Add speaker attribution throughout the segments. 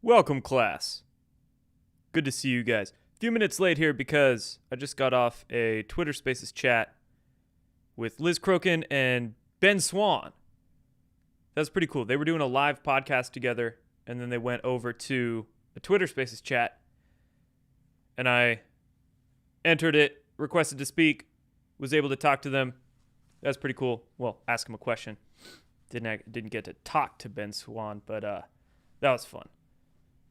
Speaker 1: Welcome, class. Good to see you guys. A few minutes late here because I just got off a Twitter Spaces chat with Liz Crokin and Ben Swan. That was pretty cool. They were doing a live podcast together, and then they went over to a Twitter Spaces chat, and I entered it, requested to speak, was able to talk to them. That's pretty cool. Well, ask him a question. Didn't get to talk to Ben Swan, but that was fun.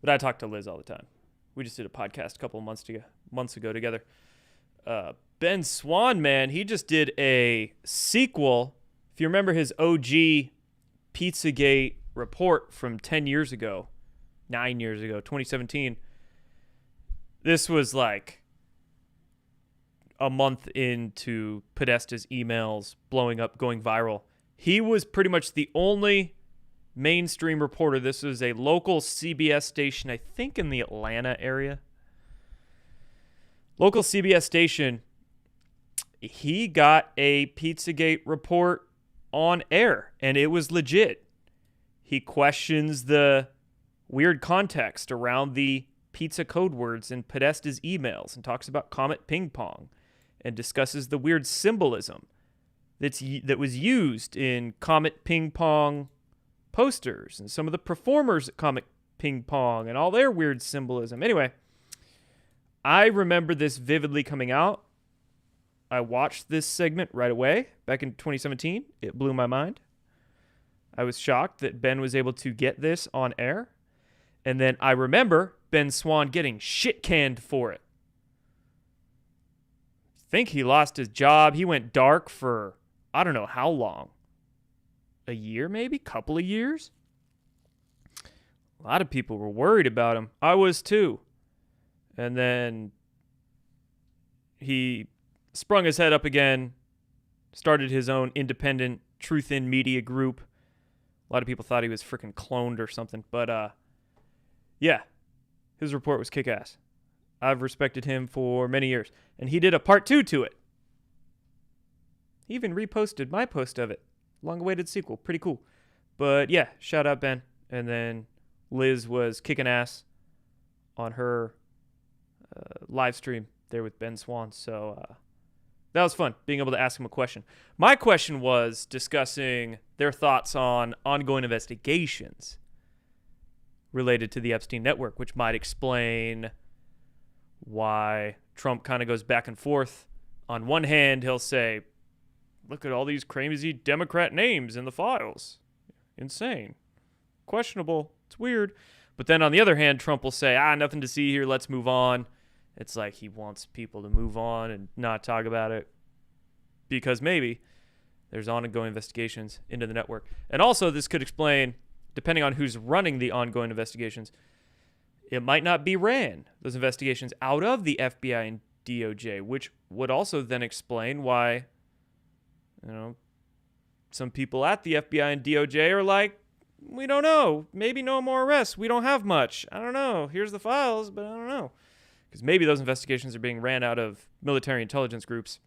Speaker 1: But I talk to Liz all the time. We just did a podcast a couple of months ago together. Ben Swan, man, he just did a sequel. If you remember his OG Pizzagate report from 9 years ago, 2017, this was like a month into Podesta's emails blowing up, going viral. He was pretty much the only mainstream reporter. This was a local CBS station, I think in the Atlanta area. Local CBS station. He got a Pizzagate report on air, and it was legit. He questions the weird context around the pizza code words in Podesta's emails and talks about Comet Ping Pong and discusses the weird symbolism that was used in Comet Ping Pong posters and some of the performers at Comet Ping Pong and all their weird symbolism. Anyway, I remember this vividly coming out. I watched this segment right away back in 2017. It blew my mind. I was shocked that Ben was able to get this on air. And then I remember Ben Swan getting shit canned for it. I think he lost his job. He went dark for I don't know how long. A year, maybe? Couple of years? A lot of people were worried about him. I was too. And then he sprung his head up again, started his own independent Truth in Media group. A lot of people thought he was freaking cloned or something. But, yeah, his report was kick-ass. I've respected him for many years. And he did a part 2 to it. He even reposted my post of it. Long-awaited sequel. Pretty cool. But, yeah, shout out, Ben. And then Liz was kicking ass on her live stream there with Ben Swan. So that was fun, being able to ask him a question. My question was discussing their thoughts on ongoing investigations related to the Epstein network, which might explain why Trump kind of goes back and forth. On one hand, he'll say, look at all these crazy Democrat names in the files. Insane. Questionable. It's weird. But then on the other hand, Trump will say, nothing to see here. Let's move on. It's like he wants people to move on and not talk about it because maybe there's ongoing investigations into the network. And also this could explain, depending on who's running the ongoing investigations, it might not be ran, those investigations, out of the FBI and DOJ, which would also then explain why some people at the FBI and DOJ are like, we don't know. Maybe no more arrests. We don't have much. I don't know. Here's the files, but I don't know. Because maybe those investigations are being ran out of military intelligence groups.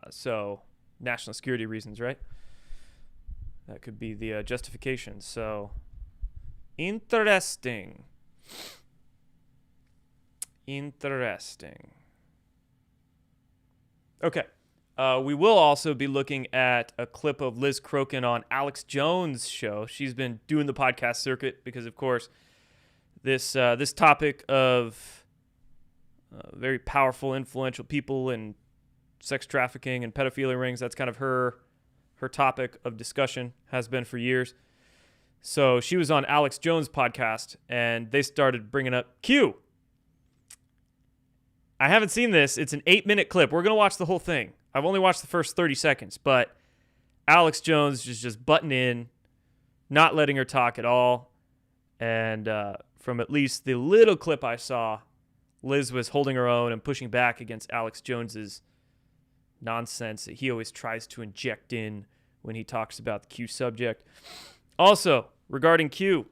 Speaker 1: So, national security reasons, right? That could be the justification. So, interesting. Okay. We will also be looking at a clip of Liz Crokin on Alex Jones' show. She's been doing the podcast circuit because, of course, this topic of very powerful, influential people and sex trafficking and pedophilia rings, that's kind of her topic of discussion, has been for years. So she was on Alex Jones' podcast, and they started bringing up Q. I haven't seen this. It's an 8-minute clip. We're going to watch the whole thing. I've only watched the first 30 seconds, but Alex Jones is just butting in, not letting her talk at all. And from at least the little clip I saw, Liz was holding her own and pushing back against Alex Jones's nonsense that he always tries to inject in when he talks about the Q subject. Also, regarding Q,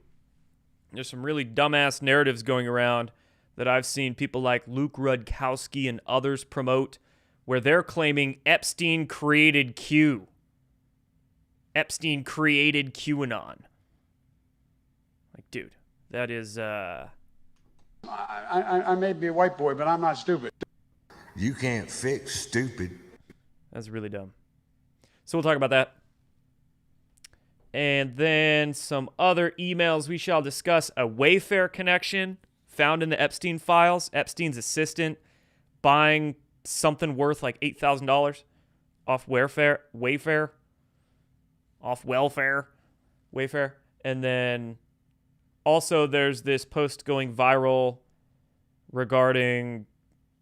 Speaker 1: there's some really dumbass narratives going around that I've seen people like Luke Rudkowski and others promote, where they're claiming Epstein created Q. Epstein created QAnon. Like, dude, That is,
Speaker 2: I may be a white boy, but I'm not stupid.
Speaker 3: You can't fix stupid.
Speaker 1: that's really dumb. So we'll talk about that. And then some other emails we shall discuss. A WAYFAIR connection found in the Epstein files. Epstein's assistant buying something worth like $8,000 off WAYFAIR, off welfare, WAYFAIR. And then also there's this post going viral regarding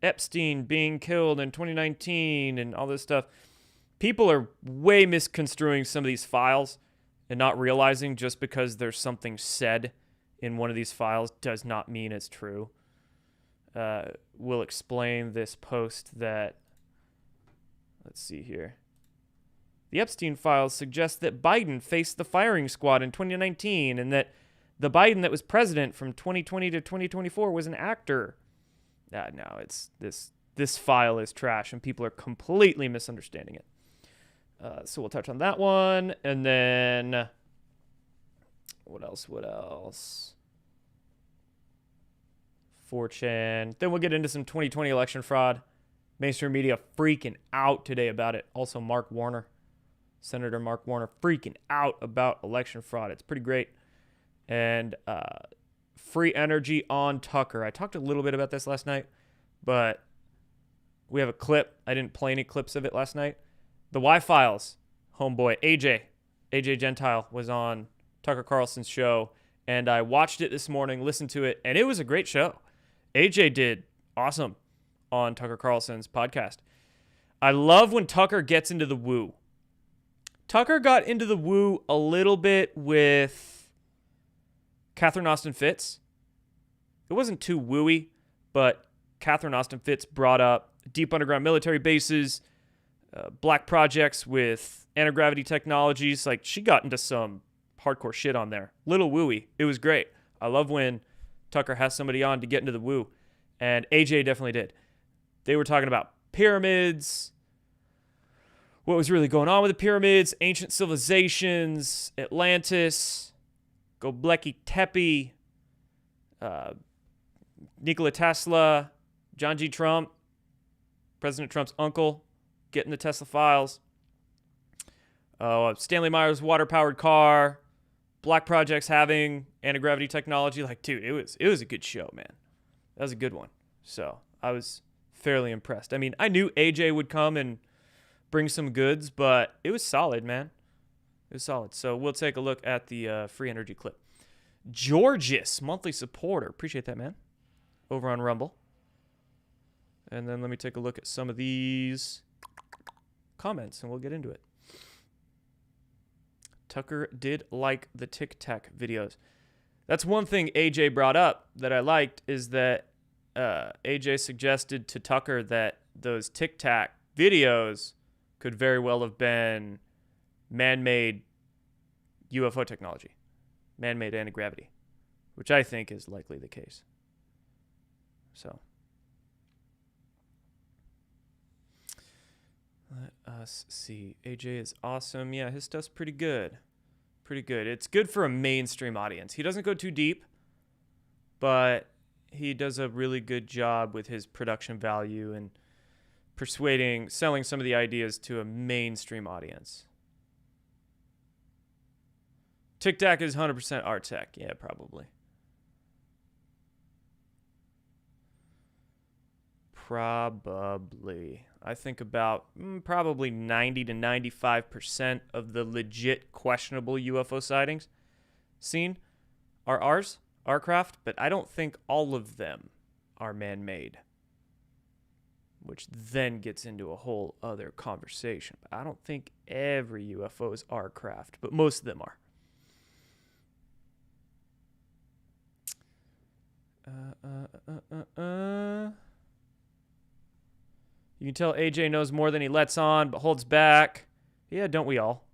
Speaker 1: Epstein being killed in 2019 and all this stuff. People are way misconstruing some of these files and not realizing just because there's something said in one of these files does not mean it's true. We'll explain this post that, let's see here. The Epstein files suggest that Biden faced the firing squad in 2019 and that the Biden that was president from 2020 to 2024 was an actor. No, it's this file is trash and people are completely misunderstanding it. So we'll touch on that one. And then what else? 4chan. Then we'll get into some 2020 election fraud. Mainstream media freaking out today about it. Also Senator Mark Warner freaking out about election fraud. It's pretty great. And free energy on Tucker. I talked a little bit about this last night, but we have a clip. I didn't play any clips of it last night. The Y-Files homeboy, AJ Gentile, was on Tucker Carlson's show, and I watched it this morning, listened to it, and it was a great show. AJ did awesome on Tucker Carlson's podcast. I love when Tucker gets into the woo. Tucker got into the woo a little bit with Catherine Austin Fitts. It wasn't too wooey, but Catherine Austin Fitts brought up deep underground military bases, black projects with anti-gravity technologies. Like, she got into some hardcore shit on there. Little wooey. It was great. I love when Tucker has somebody on to get into the woo. And AJ definitely did. They were talking about pyramids, what was really going on with the pyramids, ancient civilizations, Atlantis, Göbekli Tepe, Nikola Tesla, John G. Trump, President Trump's uncle, getting the Tesla files, Stanley Meyer's water-powered car, black projects having anti-gravity technology. Like, dude, it was a good show, man. That was a good one. So I was fairly impressed. I mean, I knew AJ would come and bring some goods, but it was solid, man. It was solid. So we'll take a look at the free energy clip. Georges, monthly supporter. Appreciate that, man. Over on Rumble. And then let me take a look at some of these comments, and we'll get into it. Tucker did like the Tic Tac videos. That's one thing AJ brought up that I liked, is that AJ suggested to Tucker that those Tic Tac videos could very well have been man-made UFO technology, man-made anti-gravity, which I think is likely the case. So let us see. AJ is awesome. Yeah, his stuff's pretty good. Pretty good. It's good for a mainstream audience. He doesn't go too deep, but he does a really good job with his production value and selling some of the ideas to a mainstream audience. Tic Tac is 100% art tech. Yeah, probably. Probably. I think about probably 90 to 95% of the legit questionable UFO sightings seen are our craft, but I don't think all of them are man-made, which then gets into a whole other conversation. I don't think every UFO is our craft, but most of them are. You can tell AJ knows more than he lets on, but holds back. Yeah, don't we all?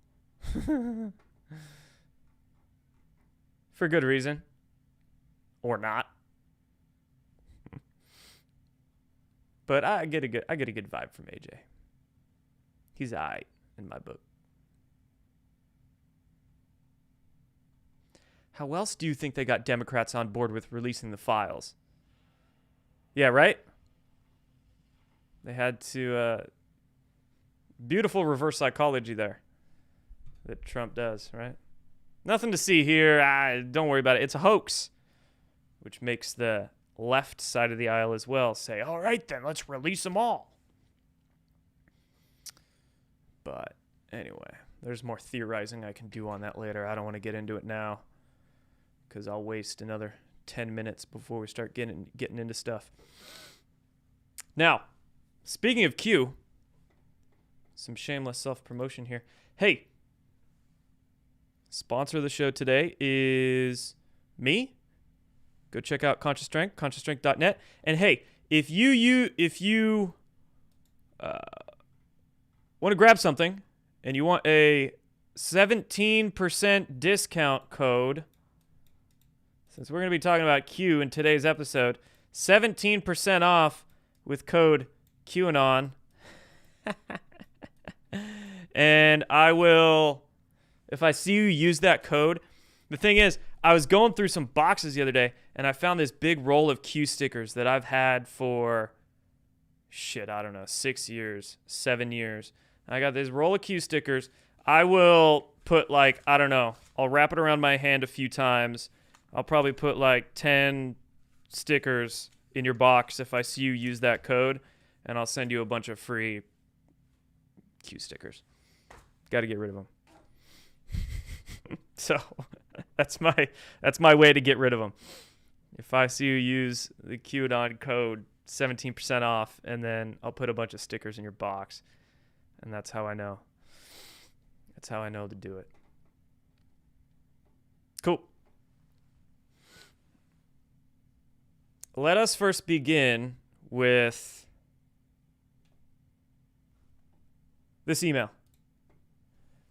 Speaker 1: For good reason. Or not. But I get a good vibe from AJ. He's aight in my book. How else do you think they got Democrats on board with releasing the files? Yeah, right? They had to... beautiful reverse psychology there that Trump does, right? Nothing to see here. Don't worry about it. It's a hoax, which makes the left side of the aisle as well say, all right, then, let's release them all. But anyway, there's more theorizing I can do on that later. I don't want to get into it now because I'll waste another 10 minutes before we start getting into stuff. Now, speaking of Q, some shameless self-promotion here. Hey, sponsor of the show today is me. Go check out Conscious Strength, consciousstrength.net. And hey, if you want to grab something and you want a 17% discount code, since we're going to be talking about Q in today's episode, 17% off with code QAnon. And I will, if I see you use that code, the thing is, I was going through some boxes the other day, and I found this big roll of Q stickers that I've had for, 6 years, 7 years. I got this roll of Q stickers. I will put I'll wrap it around my hand a few times. I'll probably put 10 stickers in your box if I see you use that code, and I'll send you a bunch of free Q stickers. Got to get rid of them. So that's my way to get rid of them. If I see you use the QAnon code, 17% off, and then I'll put a bunch of stickers in your box, and that's how I know. That's how I know to do it. Cool. Let us first begin with this email.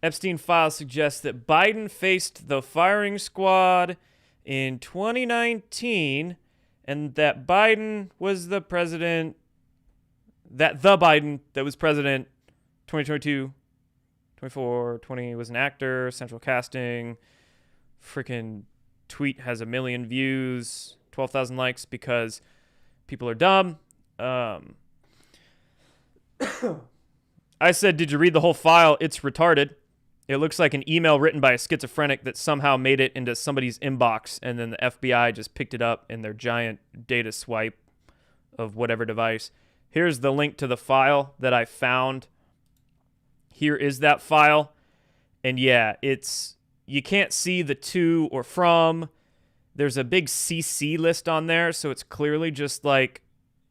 Speaker 1: Epstein files suggest that Biden faced the firing squad in 2019 and that Biden was the president, that the Biden that was president 2022, 24, 20 was an actor, central casting, freaking tweet has 1 million views, 12,000 likes because people are dumb. I said, did you read the whole file? It's retarded. It looks like an email written by a schizophrenic that somehow made it into somebody's inbox, and then the FBI just picked it up in their giant data swipe of whatever device. Here's the link to the file that I found. Here is that file. And yeah, you can't see the to or from. There's a big CC list on there, so it's clearly just like,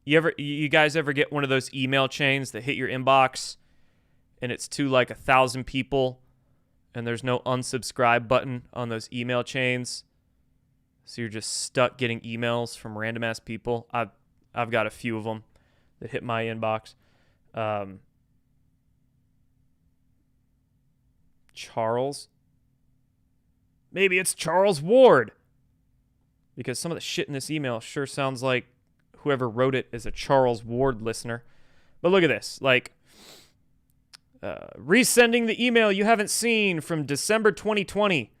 Speaker 1: you guys ever get one of those email chains that hit your inbox and it's to 1,000 people? And there's no unsubscribe button on those email chains. So you're just stuck getting emails from random-ass people. I've got a few of them that hit my inbox. Charles? Maybe it's Charles Ward. Because some of the shit in this email sure sounds like whoever wrote it is a Charles Ward listener. But look at this. Resending the email you haven't seen from December 2020,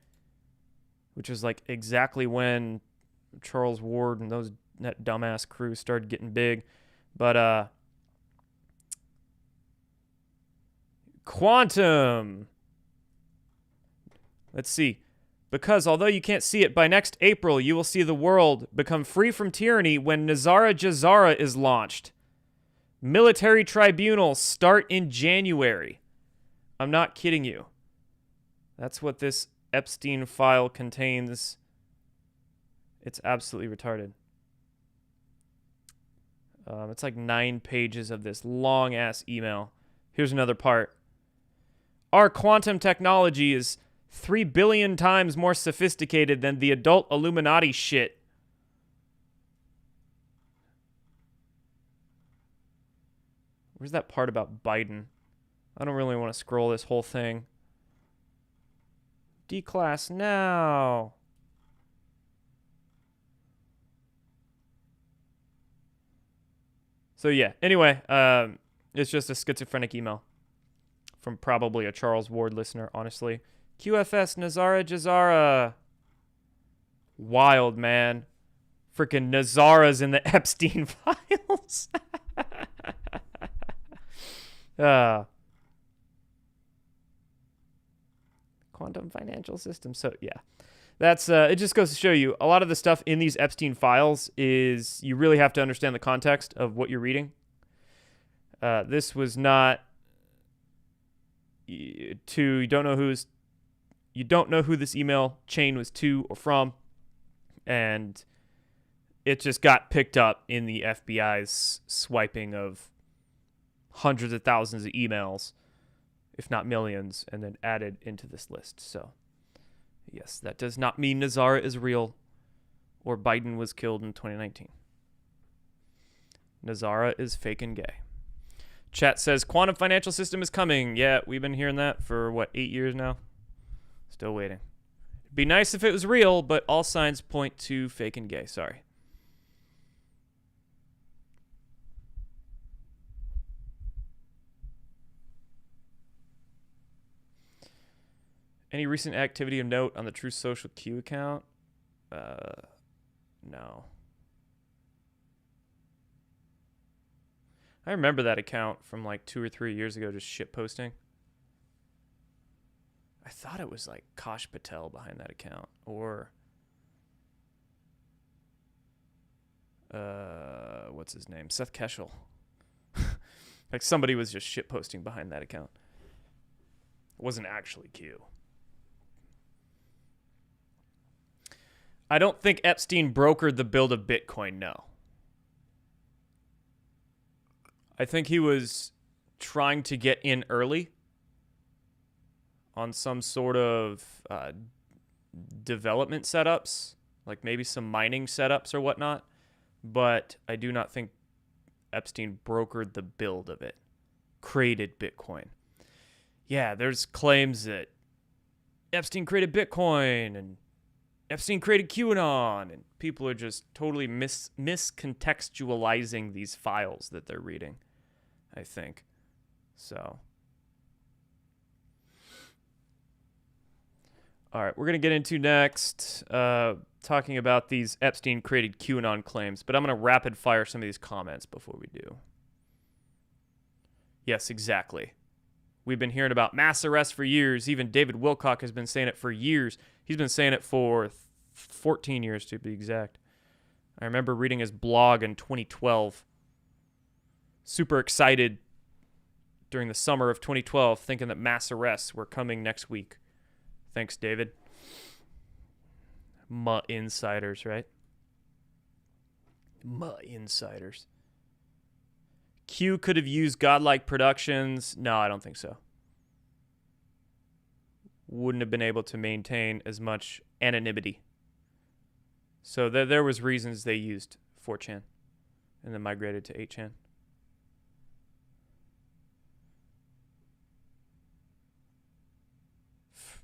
Speaker 1: which is exactly when Charles Ward and that dumbass crew started getting big. But quantum. Let's see. Because although you can't see it, by next April you will see the world become free from tyranny when Nazara Jazara is launched. Military tribunals start in January. I'm not kidding you. That's what this Epstein file contains. It's absolutely retarded. It's 9 pages of this long-ass email. Here's another part. Our quantum technology is 3 billion times more sophisticated than the adult Illuminati shit. Where's that part about Biden? I don't really want to scroll this whole thing. D-class now. So yeah, anyway, it's just a schizophrenic email from probably a Charles Ward listener, honestly. QFS Nazara Jazara. Wild, man. Freaking Nazara's in the Epstein files. Quantum financial system. So, yeah. That's it just goes to show you a lot of the stuff in these Epstein files is you really have to understand the context of what you're reading. This was not you don't know who this email chain was to or from, and it just got picked up in the FBI's swiping of hundreds of thousands of emails, if not millions, and then added into this list. So, yes, that does not mean Nazara is real or Biden was killed in 2019. Nazara is fake and gay. Chat says quantum financial system is coming. Yeah, we've been hearing that for, 8 years now? Still waiting. It'd be nice if it was real, but all signs point to fake and gay. Sorry. Any recent activity of note on the True Social Q account? No. I remember that account from 2 or 3 years ago, just shit posting. I thought it was Kosh Patel behind that account, or what's his name? Seth Keshel. Somebody was just shit posting behind that account. It wasn't actually Q. I don't think Epstein brokered the build of Bitcoin, no. I think he was trying to get in early on some sort of development setups, maybe some mining setups or whatnot, but I do not think Epstein brokered the build of it, created Bitcoin. Yeah, there's claims that Epstein created Bitcoin and Epstein created QAnon, and people are just totally miscontextualizing these files that they're reading, I think. So, all right, we're going to get into next talking about these Epstein created QAnon claims, but I'm going to rapid fire some of these comments before we do. Yes, exactly. We've been hearing about mass arrests for years. Even David Wilcock has been saying it for years. He's been saying it for 14 years, to be exact. I remember reading his blog in 2012. Super excited during the summer of 2012, thinking that mass arrests were coming next week. Thanks, David. Insiders, right? Insiders. Q could have used Godlike Productions. No, I don't think so. Wouldn't have been able to maintain as much anonymity. So there was reasons they used 4chan and then migrated to 8chan.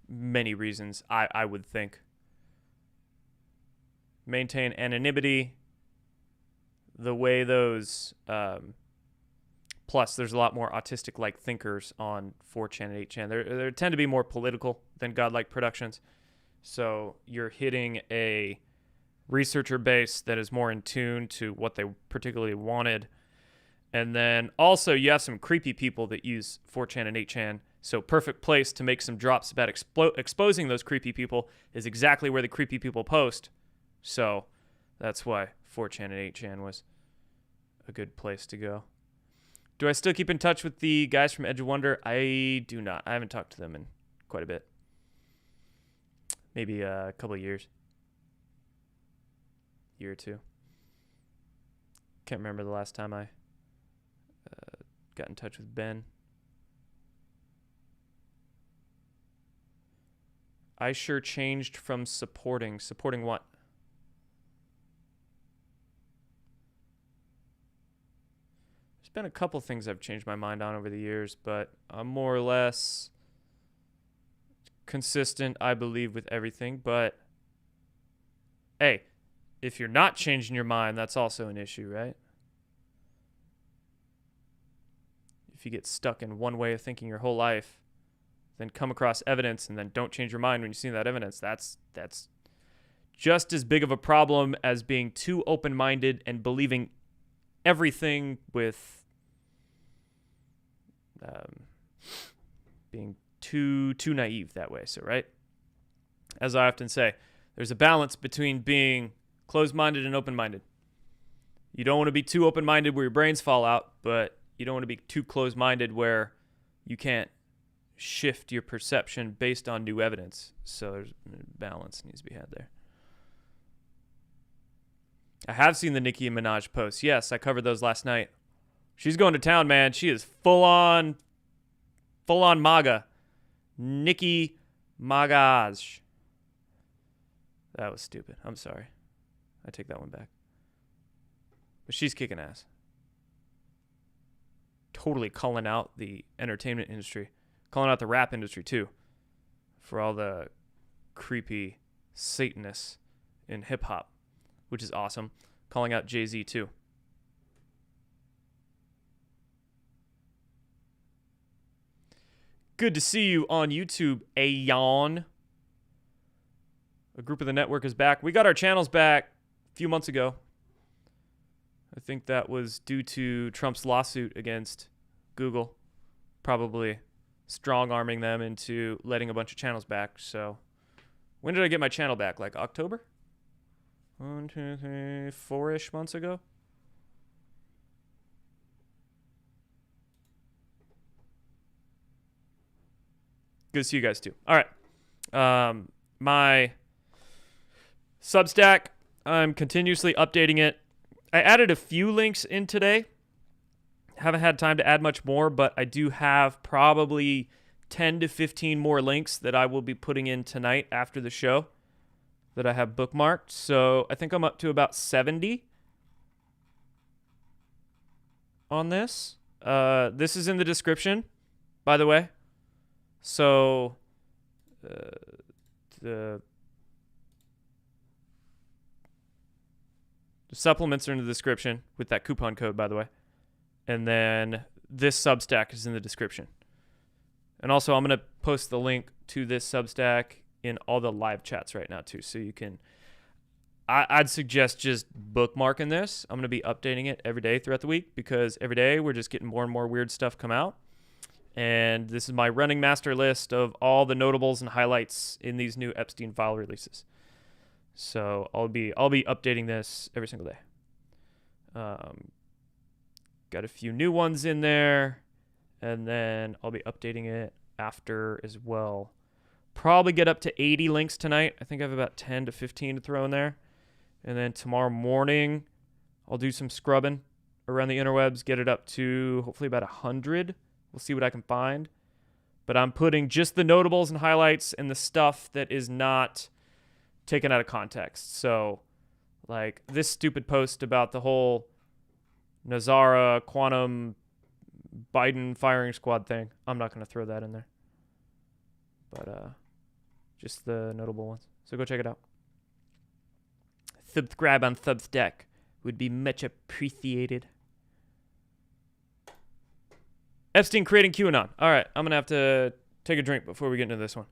Speaker 1: Many reasons, I would think. Maintain anonymity. The way those... plus, there's a lot more autistic-like thinkers on 4chan and 8chan. They tend to be more political than Godlike Productions. So you're hitting a researcher base that is more in tune to what they particularly wanted. And then also you have some creepy people that use 4chan and 8chan. So perfect place to make some drops about exposing those creepy people is exactly where the creepy people post. So that's why 4chan and 8chan was a good place to go. Do I still keep in touch with the guys from Edge of Wonder? I do not. I haven't talked to them in quite a bit. Maybe a couple of years. Year or two. Can't remember the last time I got in touch with Ben. I sure changed from supporting. Supporting what? There's been a couple things I've changed my mind on over the years, but I'm more or less consistent, I believe, with everything. But hey, if you're not changing your mind, that's also an issue, right? If you get stuck in one way of thinking your whole life, then come across evidence and then don't change your mind when you see that evidence, that's just as big of a problem as being too open-minded and believing everything with being too naive that way. So, right? As I often say, there's a balance between being closed-minded and open-minded. You don't want to be too open-minded where your brains fall out, but you don't want to be too closed-minded where you can't shift your perception based on new evidence. So there's a balance needs to be had there. I have seen the Nicki Minaj posts. Yes, I covered those last night. She's going to town, man. She is full on MAGA. Nicki Minaj. That was stupid. I'm sorry. I take that one back. But she's kicking ass. Totally calling out the entertainment industry. Calling out the rap industry, too. For all the creepy Satanists in hip-hop. Which is awesome. Calling out Jay-Z, too. Good to see you on YouTube, Ayon. A group of the network is back. We got our channels back a few months ago. I think that was due to Trump's lawsuit against Google. Probably strong-arming them into letting a bunch of channels back. So, when did I get my channel back? Like October? 1, 2, 3, 4-ish months ago? Good to see you guys too. All right. My Substack, I'm continuously updating it. I added a few links in today. Haven't had time to add much more, but I do have probably 10 to 15 more links that I will be putting in tonight after the show that I have bookmarked. So I think I'm up to about 70 on this. This is in the description, by the way. So the supplements are in the description with that coupon code, by the way. And then this Substack is in the description. And also, I'm going to post the link to this Substack in all the live chats right now, too. So you can... I'd suggest just bookmarking this. I'm going to be updating it every day throughout the week because every day we're just getting more and more weird stuff come out. And this is my running master list of all the notables and highlights in these new Epstein file releases. So I'll be updating this every single day. Got a few new ones in there, and then I'll be updating it after as well. Probably get up to 80 links tonight. I think I have about 10 to 15 to throw in there. And then tomorrow morning, I'll do some scrubbing around the interwebs, get it up to hopefully about 100. We'll see what I can find. But I'm putting just the notables and highlights and the stuff that is not taken out of context. So, like this stupid post about the whole Nazara quantum Biden firing squad thing. I'm not going to throw that in there. But just the notable ones. So go check it out. Subscribe on Substack would be much appreciated. Epstein creating QAnon. All right, I'm going to have to take a drink before we get into this one.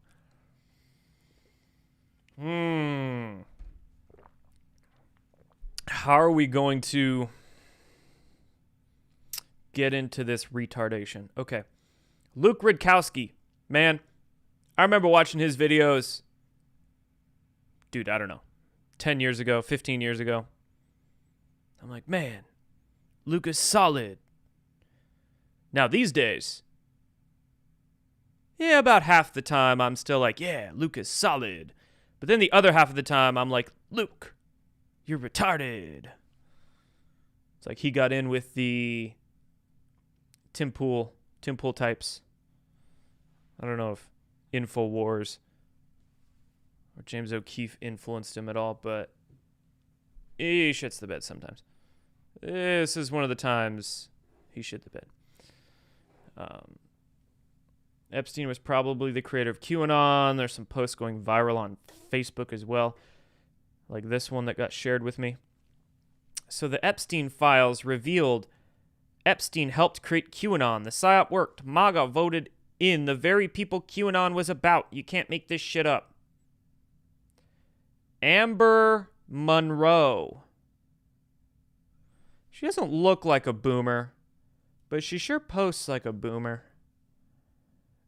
Speaker 1: How are we going to get into this retardation? Okay. Luke Rudkowski. Man, I remember watching his videos. Dude, I don't know. 10 years ago, 15 years ago. I'm like, man, Luke is solid. Now, these days, yeah, about half the time I'm still like, yeah, Luke is solid. But then the other half of the time I'm like, Luke, you're retarded. It's like he got in with the Tim Pool types. I don't know if InfoWars or James O'Keefe influenced him at all, but he shits the bed sometimes. This is one of the times he shit the bed. Epstein was probably the creator of QAnon. There's some posts going viral on Facebook as well, like this one that got shared with me. So the Epstein files revealed Epstein helped create QAnon. The psyop worked. MAGA voted in the very people QAnon was about. You can't make this shit up. Amber Monroe. She doesn't look like a boomer, but she sure posts like a boomer.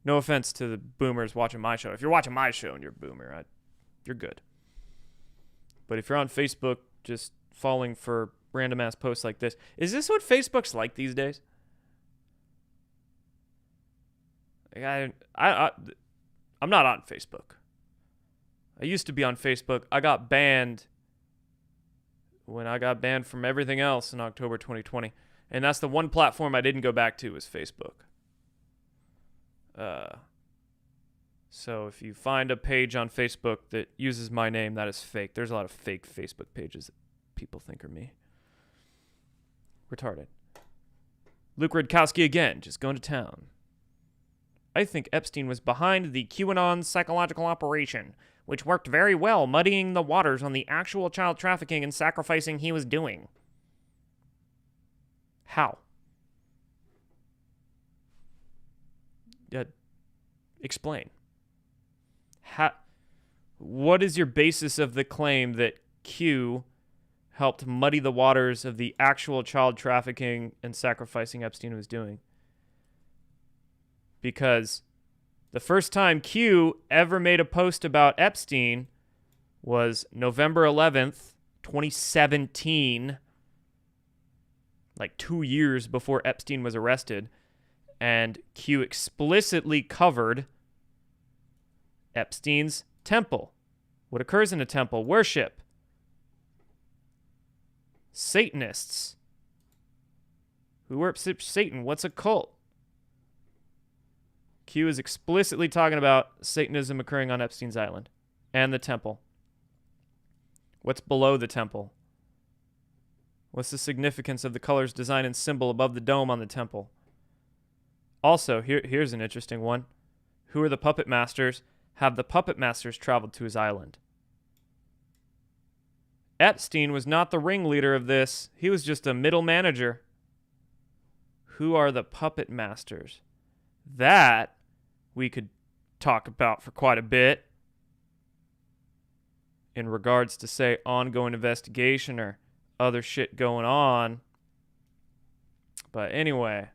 Speaker 1: No offense to the boomers watching my show. If you're watching my show and you're a boomer, you're good. But if you're on Facebook just falling for random ass posts like this, is this what Facebook's like these days? I'm not on Facebook. I used to be on Facebook. I got banned when I got banned from everything else in October 2020. And that's the one platform I didn't go back to was Facebook. So if you find a page on Facebook that uses my name, that is fake. There's a lot of fake Facebook pages that people think are me. Retarded. Luke Rudkowski again, just going to town. I think Epstein was behind the QAnon psychological operation, which worked very well, muddying the waters on the actual child trafficking and sacrificing he was doing. How? Explain. What is your basis of the claim that Q helped muddy the waters of the actual child trafficking and sacrificing Epstein was doing? Because the first time Q ever made a post about Epstein was November 11th, 2017, like 2 years before Epstein was arrested. And Q explicitly covered Epstein's temple. What occurs in a temple? Worship. Satanists. Who worship Satan? What's a cult? Q is explicitly talking about Satanism occurring on Epstein's island and the temple. What's below the temple? What's the significance of the colors, design, and symbol above the dome on the temple? Also, here's an interesting one. Who are the puppet masters? Have the puppet masters traveled to his island? Epstein was not the ringleader of this. He was just a middle manager. Who are the puppet masters? That we could talk about for quite a bit in regards to, say, ongoing investigation or other shit going on. But anyway,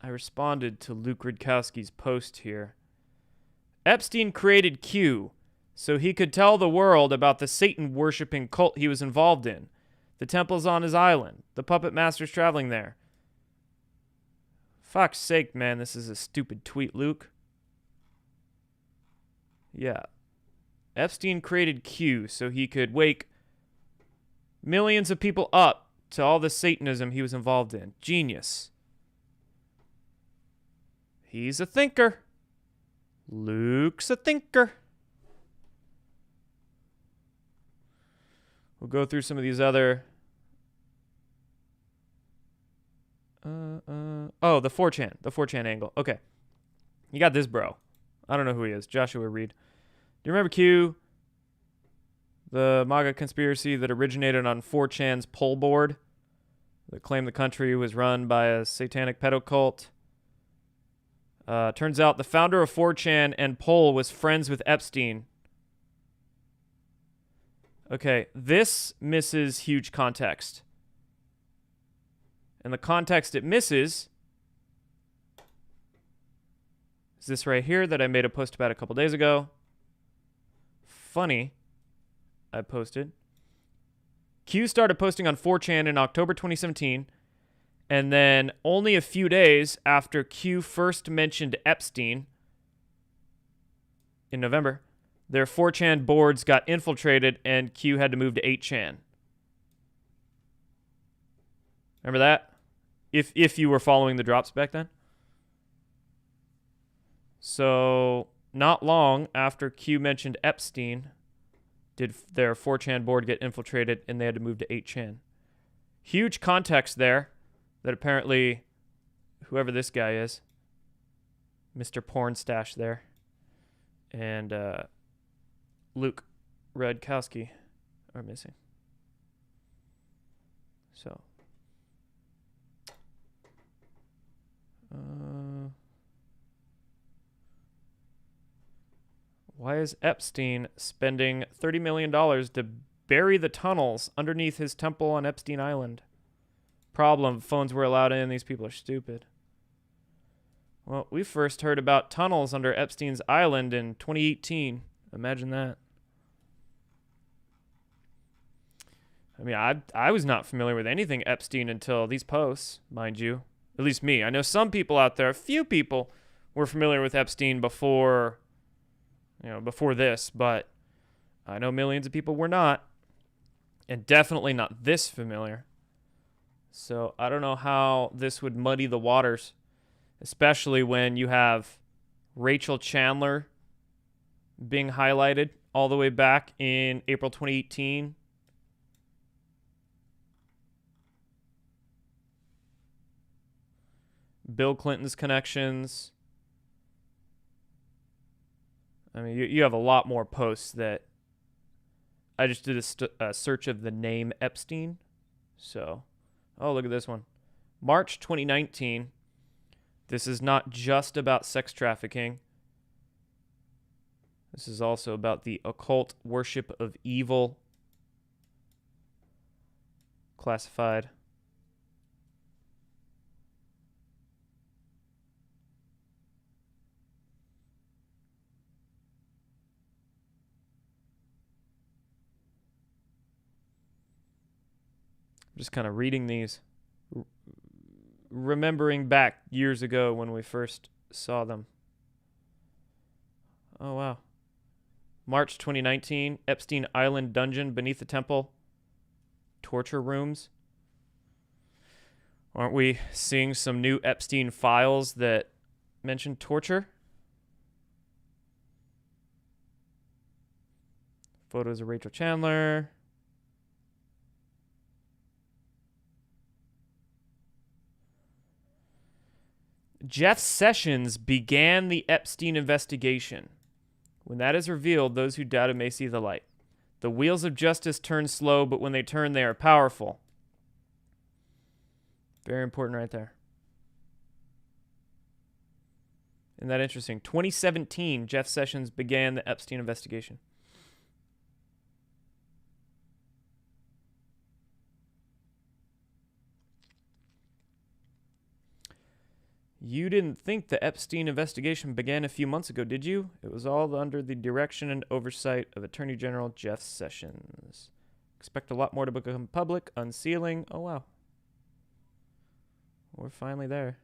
Speaker 1: I responded to Luke Rudkowski's post here. Epstein created Q so he could tell the world about the Satan-worshipping cult he was involved in. The temple's on his island. The puppet master's traveling there. Fuck's sake, man, this is a stupid tweet, Luke. Yeah. Epstein created Q so he could wake millions of people up to all the Satanism he was involved in. Genius. He's a thinker. Luke's a thinker. We'll go through some of these other... the 4chan. The 4chan angle. Okay. You got this, bro. I don't know who he is. Joshua Reed. Do you remember Q? The MAGA conspiracy that originated on 4chan's poll board that claimed the country was run by a satanic pedo cult. Turns out the founder of 4chan and Poll was friends with Epstein. Okay, this misses huge context. And the context it misses is this right here that I made a post about a couple days ago. Funny, I posted. Q started posting on 4chan in October 2017. And then only a few days after Q first mentioned Epstein in November, their 4chan boards got infiltrated and Q had to move to 8chan. Remember that? If you were following the drops back then. So not long after Q mentioned Epstein, did their 4chan board get infiltrated and they had to move to 8chan. Huge context there. That apparently, whoever this guy is, Mr. Porn Stash there, and Luke Rudkowski are missing. So, Why is Epstein spending $30 million to bury the tunnels underneath his temple on Epstein Island? Problem, phones were allowed in. These people are stupid. Well, we first heard about tunnels under Epstein's Island in 2018. Imagine that. I mean, I was not familiar with anything Epstein until these posts, mind you. At least me. I know some people out there, a few people, were familiar with Epstein before this, but I know millions of people were not, and definitely not this familiar. So I don't know how this would muddy the waters, especially when you have Rachel Chandler being highlighted all the way back in April 2018. Bill Clinton's connections. I mean, you have a lot more posts that I just did a search of the name Epstein. So, oh, look at this one. March 2019. This is not just about sex trafficking. This is also about the occult worship of evil. Classified. Just kind of reading these, remembering back years ago when we first saw them. Oh, wow. March 2019, Epstein Island dungeon beneath the temple. Torture rooms. Aren't we seeing some new Epstein files that mention torture? Photos of Rachel Chandler. Jeff Sessions began the Epstein investigation. When that is revealed, those who doubted may see the light. The wheels of justice turn slow, but when they turn, they are powerful. Very important right there. Isn't that interesting? 2017, Jeff Sessions began the Epstein investigation. You didn't think the Epstein investigation began a few months ago, did you? It was all under the direction and oversight of Attorney General Jeff Sessions. Expect a lot more to become public. Unsealing. Oh, wow. We're finally there.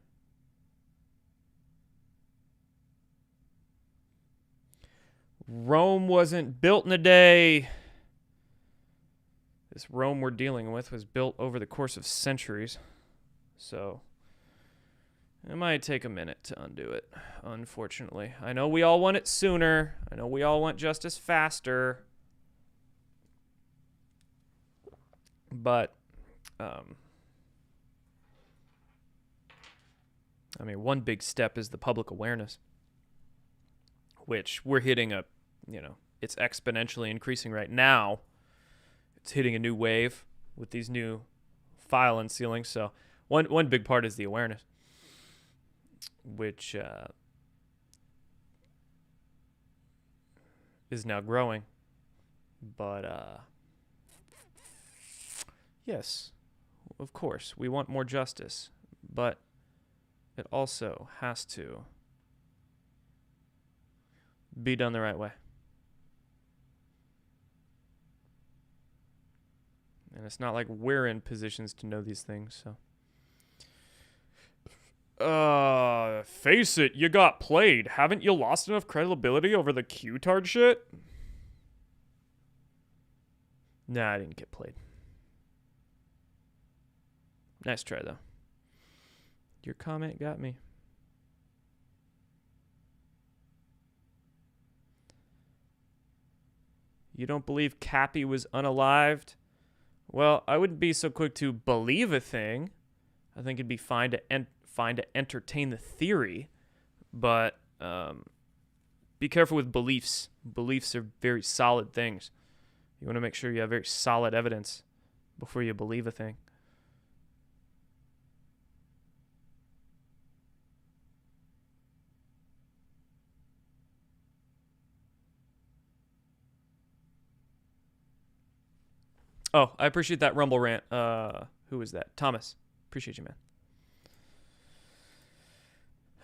Speaker 1: Rome wasn't built in a day. This Rome we're dealing with was built over the course of centuries. So it might take a minute to undo it, unfortunately. I know we all want it sooner. I know we all want justice faster. But, I mean, one big step is the public awareness, which we're hitting it's exponentially increasing right now. It's hitting a new wave with these new file unsealings. So one big part is the awareness, which is now growing. But yes, of course, we want more justice, but it also has to be done the right way. And it's not like we're in positions to know these things, so. Face it, you got played. Haven't you lost enough credibility over the Q-tard shit? Nah, I didn't get played. Nice try, though. Your comment got me. You don't believe Cappy was unalived? Well, I wouldn't be so quick to believe a thing. I think it'd be fine to entertain the theory, but be careful with beliefs. Beliefs are very solid things. You want to make sure you have very solid evidence before you believe a thing. Oh, I appreciate that Rumble rant. Who was that? Thomas. Appreciate you,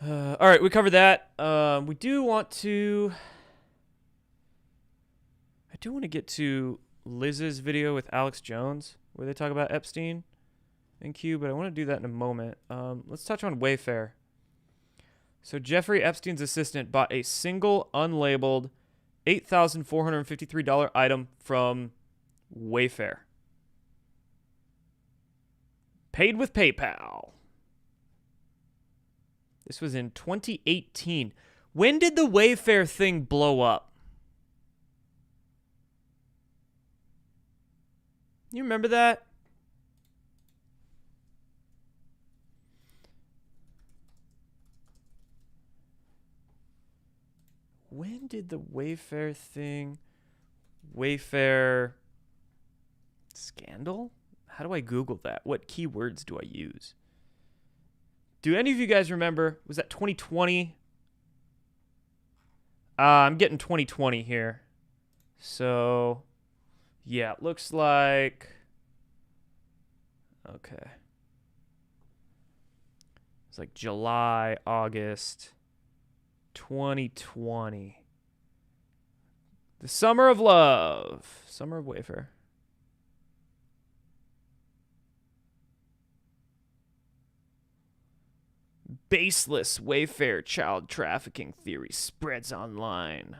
Speaker 1: man. All right, we covered that. We do want to... I do want to get to Liz's video with Alex Jones, where they talk about Epstein and Q, but I want to do that in a moment. Let's touch on WAYFAIR. So Jeffrey Epstein's assistant bought a single unlabeled $8,453 item from WAYFAIR. Paid with PayPal. This was in 2018. When did the WAYFAIR thing blow up? You remember that? When did the WAYFAIR thing... WAYFAIR scandal? How do I Google that? What keywords do I use? Do any of you guys remember? Was that 2020? I'm getting 2020 here. So, yeah, it looks like... Okay. It's like July, August 2020. The Summer of Love. Summer of WAYFAIR. Baseless WAYFAIR child trafficking theory spreads online.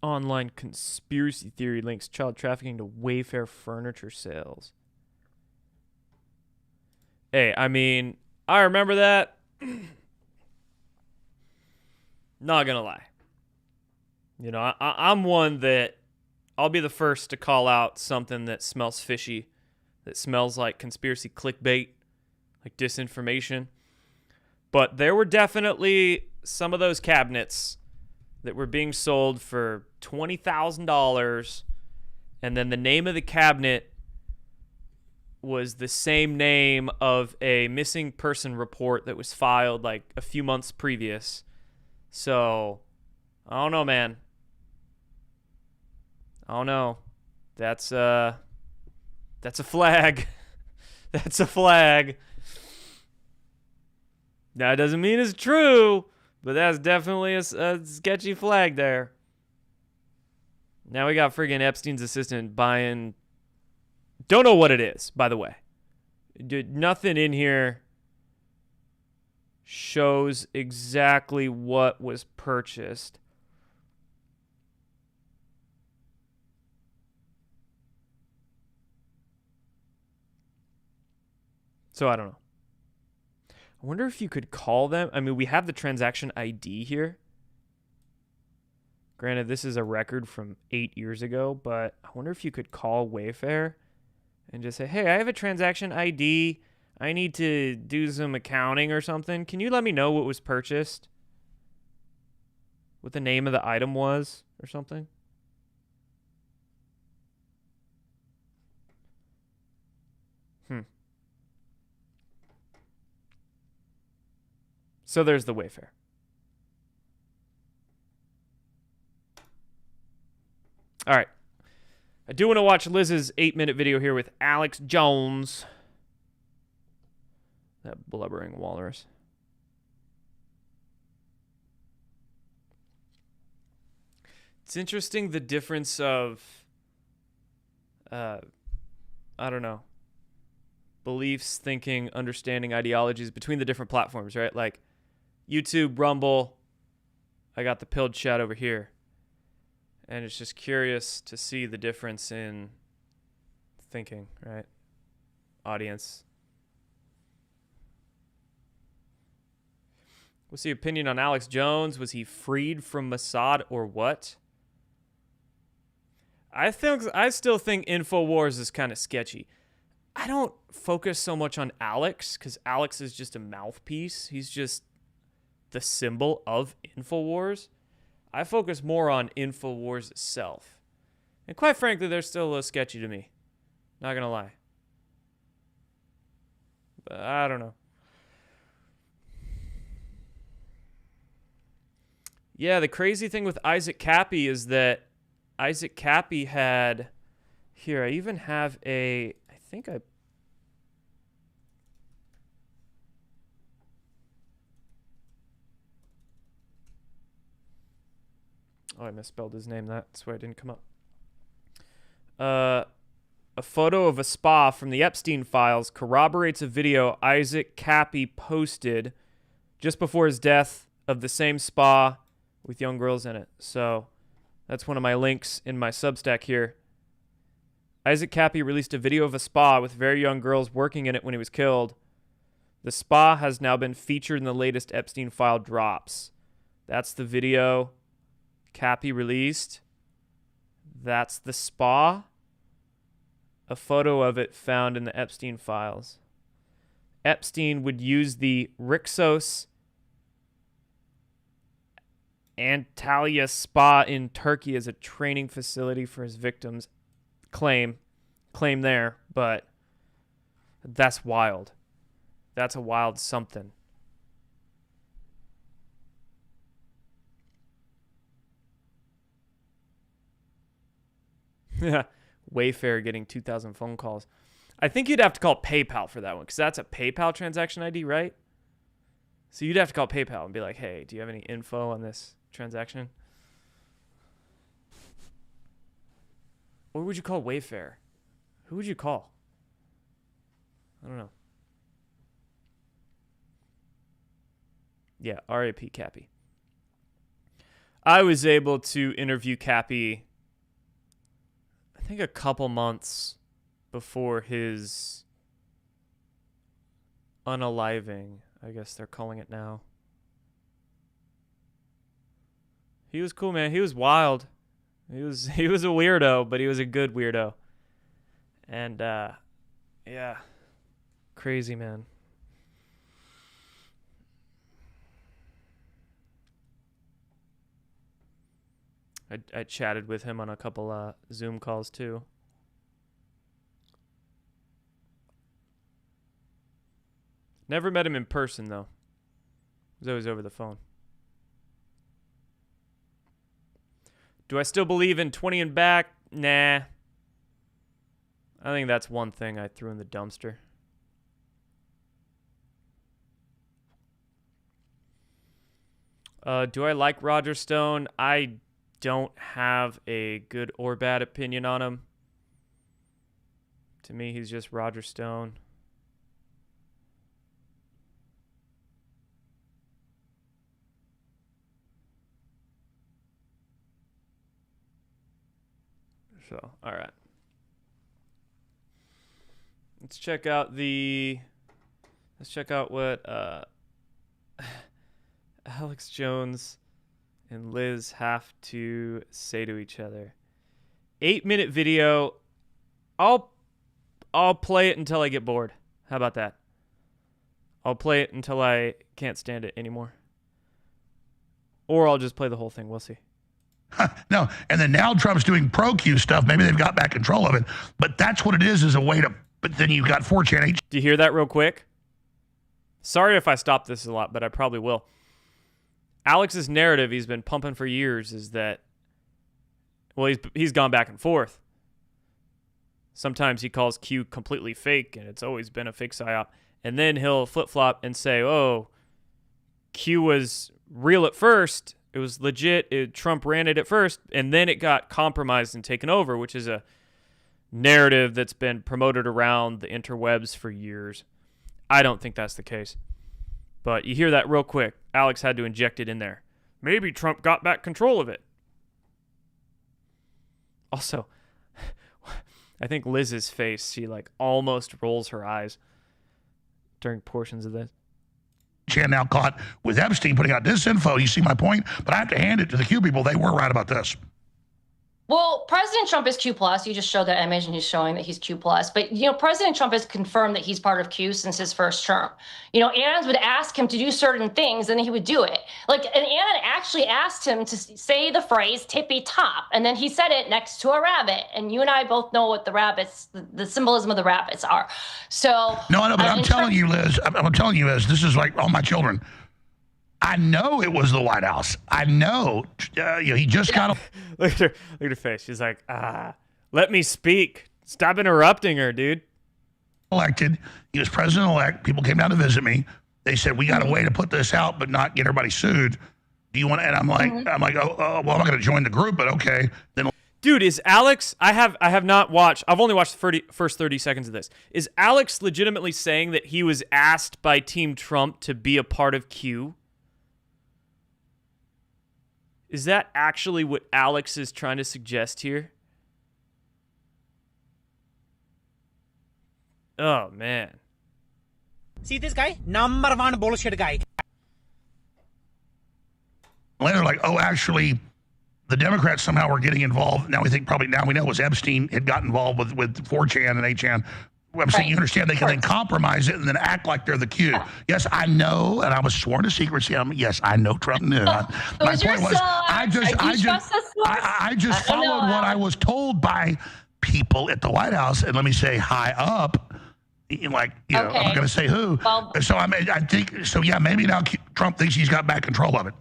Speaker 1: Online conspiracy theory links child trafficking to WAYFAIR furniture sales. Hey, I mean, I remember that. Not gonna lie. You know, I'm one that I'll be the first to call out something that smells fishy, that smells like conspiracy clickbait, like disinformation. But there were definitely some of those cabinets that were being sold for $20,000, and then the name of the cabinet was the same name of a missing person report that was filed like a few months previous. So, I don't know, man. I don't know. That's a flag. That's a flag. That doesn't mean it's true, but that's definitely a sketchy flag there. Now we got friggin' Epstein's assistant buying... Don't know what it is, by the way. Nothing in here shows exactly what was purchased. So I don't know. I wonder if you could call them. I mean, we have the transaction ID here. Granted, this is a record from 8 years ago, but I wonder if you could call WAYFAIR and just say, hey, I have a transaction ID. I need to do some accounting or something. Can you let me know what was purchased? What the name of the item was or something? So there's the WAYFAIR. All right. I do want to watch Liz's 8-minute video here with Alex Jones. That blubbering walrus. It's interesting the difference of, I don't know, beliefs, thinking, understanding, ideologies between the different platforms, right? Like YouTube, Rumble, I got the pilled chat over here. And it's just curious to see the difference in thinking, right? Audience. What's the opinion on Alex Jones? Was he freed from Mossad or what? I still think InfoWars is kind of sketchy. I don't focus so much on Alex because Alex is just a mouthpiece. He's just the symbol of InfoWars. I focus more on InfoWars itself. And quite frankly, they're still a little sketchy to me. Not going to lie. But I don't know. Yeah, the crazy thing with Isaac Cappy is that Isaac Cappy had... Here, I even have a... I think I... Oh, I misspelled his name. That's why it didn't come up. A photo of a spa from the Epstein files corroborates a video Isaac Cappy posted just before his death of the same spa with young girls in it. So that's one of my links in my Substack here. Isaac Cappy released a video of a spa with very young girls working in it when he was killed. The spa has now been featured in the latest Epstein file drops. That's the video Cappy released. That's the spa. A photo of it found in the Epstein files. Epstein would use the Rixos Antalya Spa in Turkey as a training facility for his victims. Claim there, but that's wild. That's a wild something. Yeah. WAYFAIR getting 2,000 phone calls. I think you'd have to call PayPal for that one because that's a PayPal transaction ID, right? So you'd have to call PayPal and be like, hey, do you have any info on this transaction? Or would you call WAYFAIR? Who would you call? I don't know. Yeah, RAP Cappy. I was able to interview Cappy I think a couple months before his unaliving, I guess they're calling it now. He was cool, man. He was wild. He was a weirdo, but he was a good weirdo. And yeah. Crazy, man. I chatted with him on a couple Zoom calls too. Never met him in person though. It was always over the phone. Do I still believe in 20 and back? Nah. I think that's one thing I threw in the dumpster. Do I like Roger Stone? I don't have a good or bad opinion on him. To me, he's just Roger Stone. So, all right. Let's check out what Alex Jones and Liz have to say to each other. 8-minute video. I'll play it until I get bored. How about that? I'll play it until I can't stand it anymore. Or I'll just play the whole thing. We'll see.
Speaker 4: No, and then now Trump's doing pro-Q stuff. Maybe they've got back control of it. But that's what it is a way to... But then you've got 4chan.
Speaker 1: Do you hear that real quick? Sorry if I stop this a lot, but I probably will. Alex's narrative he's been pumping for years is that, well, he's gone back and forth. Sometimes he calls Q completely fake, and it's always been a fake psyop. And then he'll flip-flop and say, oh, Q was real at first. It was legit. Trump ran it at first, and then it got compromised and taken over, which is a narrative that's been promoted around the interwebs for years. I don't think that's the case. But you hear that real quick. Alex had to inject it in there. Maybe Trump got back control of it. Also, I think Liz's face, she like almost rolls her eyes during portions of this.
Speaker 4: Chan now caught with Epstein putting out disinfo. You see my point? But I have to hand it to the Q people. They were right about this.
Speaker 5: Well, President Trump is Q+. You just showed that image and he's showing that he's Q+. But, President Trump has confirmed that he's part of Q since his first term. Annans would ask him to do certain things and he would do it. And Annan actually asked him to say the phrase tippy top. And then he said it next to a rabbit. And you and I both know what the symbolism of the rabbits are. So.
Speaker 4: No, but I'm telling you, Liz, this is like all my children. I know it was the White House. I know. He just got
Speaker 1: Look at her face. She's like, let me speak. Stop interrupting her, dude.
Speaker 4: elected. He was president-elect. People came down to visit me. They said, we got a way to put this out but not get everybody sued. Do you want to? And I'm like, well, I'm not going to join the group, but okay. Then,
Speaker 1: dude, is Alex? I have not watched. I've only watched the first 30 seconds of this. Is Alex legitimately saying that he was asked by Team Trump to be a part of Q? Is that actually what Alex is trying to suggest here? Oh, man.
Speaker 6: See this guy? Number one bullshit guy.
Speaker 4: later, like, oh, actually, the Democrats somehow were getting involved. Now we know it was Epstein had got involved with 4chan and 8chan. I'm saying, you understand, they can then compromise it and then act like they're the Q. Yes, I know, and I was sworn to secrecy. Yes, I know Trump knew. My point was, I just followed what I was told by people at the White House, and let me say high up. Like, I'm not going to say who.
Speaker 5: Well,
Speaker 4: so I think so. Yeah, maybe now Trump thinks he's got back control of it.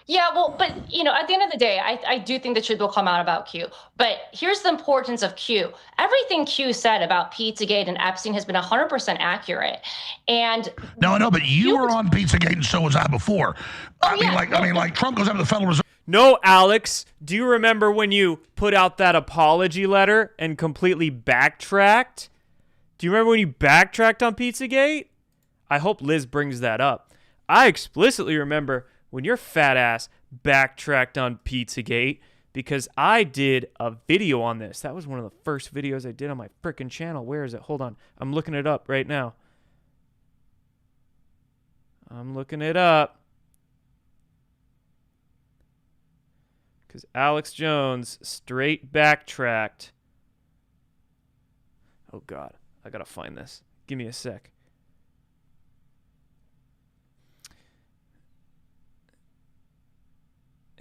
Speaker 5: Yeah, well, but, at the end of the day, I do think the truth will come out about Q. But here's the importance of Q. Everything Q said about Pizzagate and Epstein has been 100% accurate. And
Speaker 4: no, but you were on Pizzagate and so was I before. I mean, Trump goes up to the Federal Reserve.
Speaker 1: No, Alex, do you remember when you put out that apology letter and completely backtracked? Do you remember when you backtracked on Pizzagate? I hope Liz brings that up. I explicitly remember when your fat ass backtracked on Pizzagate because I did a video on this. That was one of the first videos I did on my frickin' channel. Where is it? Hold on. I'm looking it up right now. I'm looking it up. Because Alex Jones straight backtracked. Oh, God. I gotta find this. Give me a sec.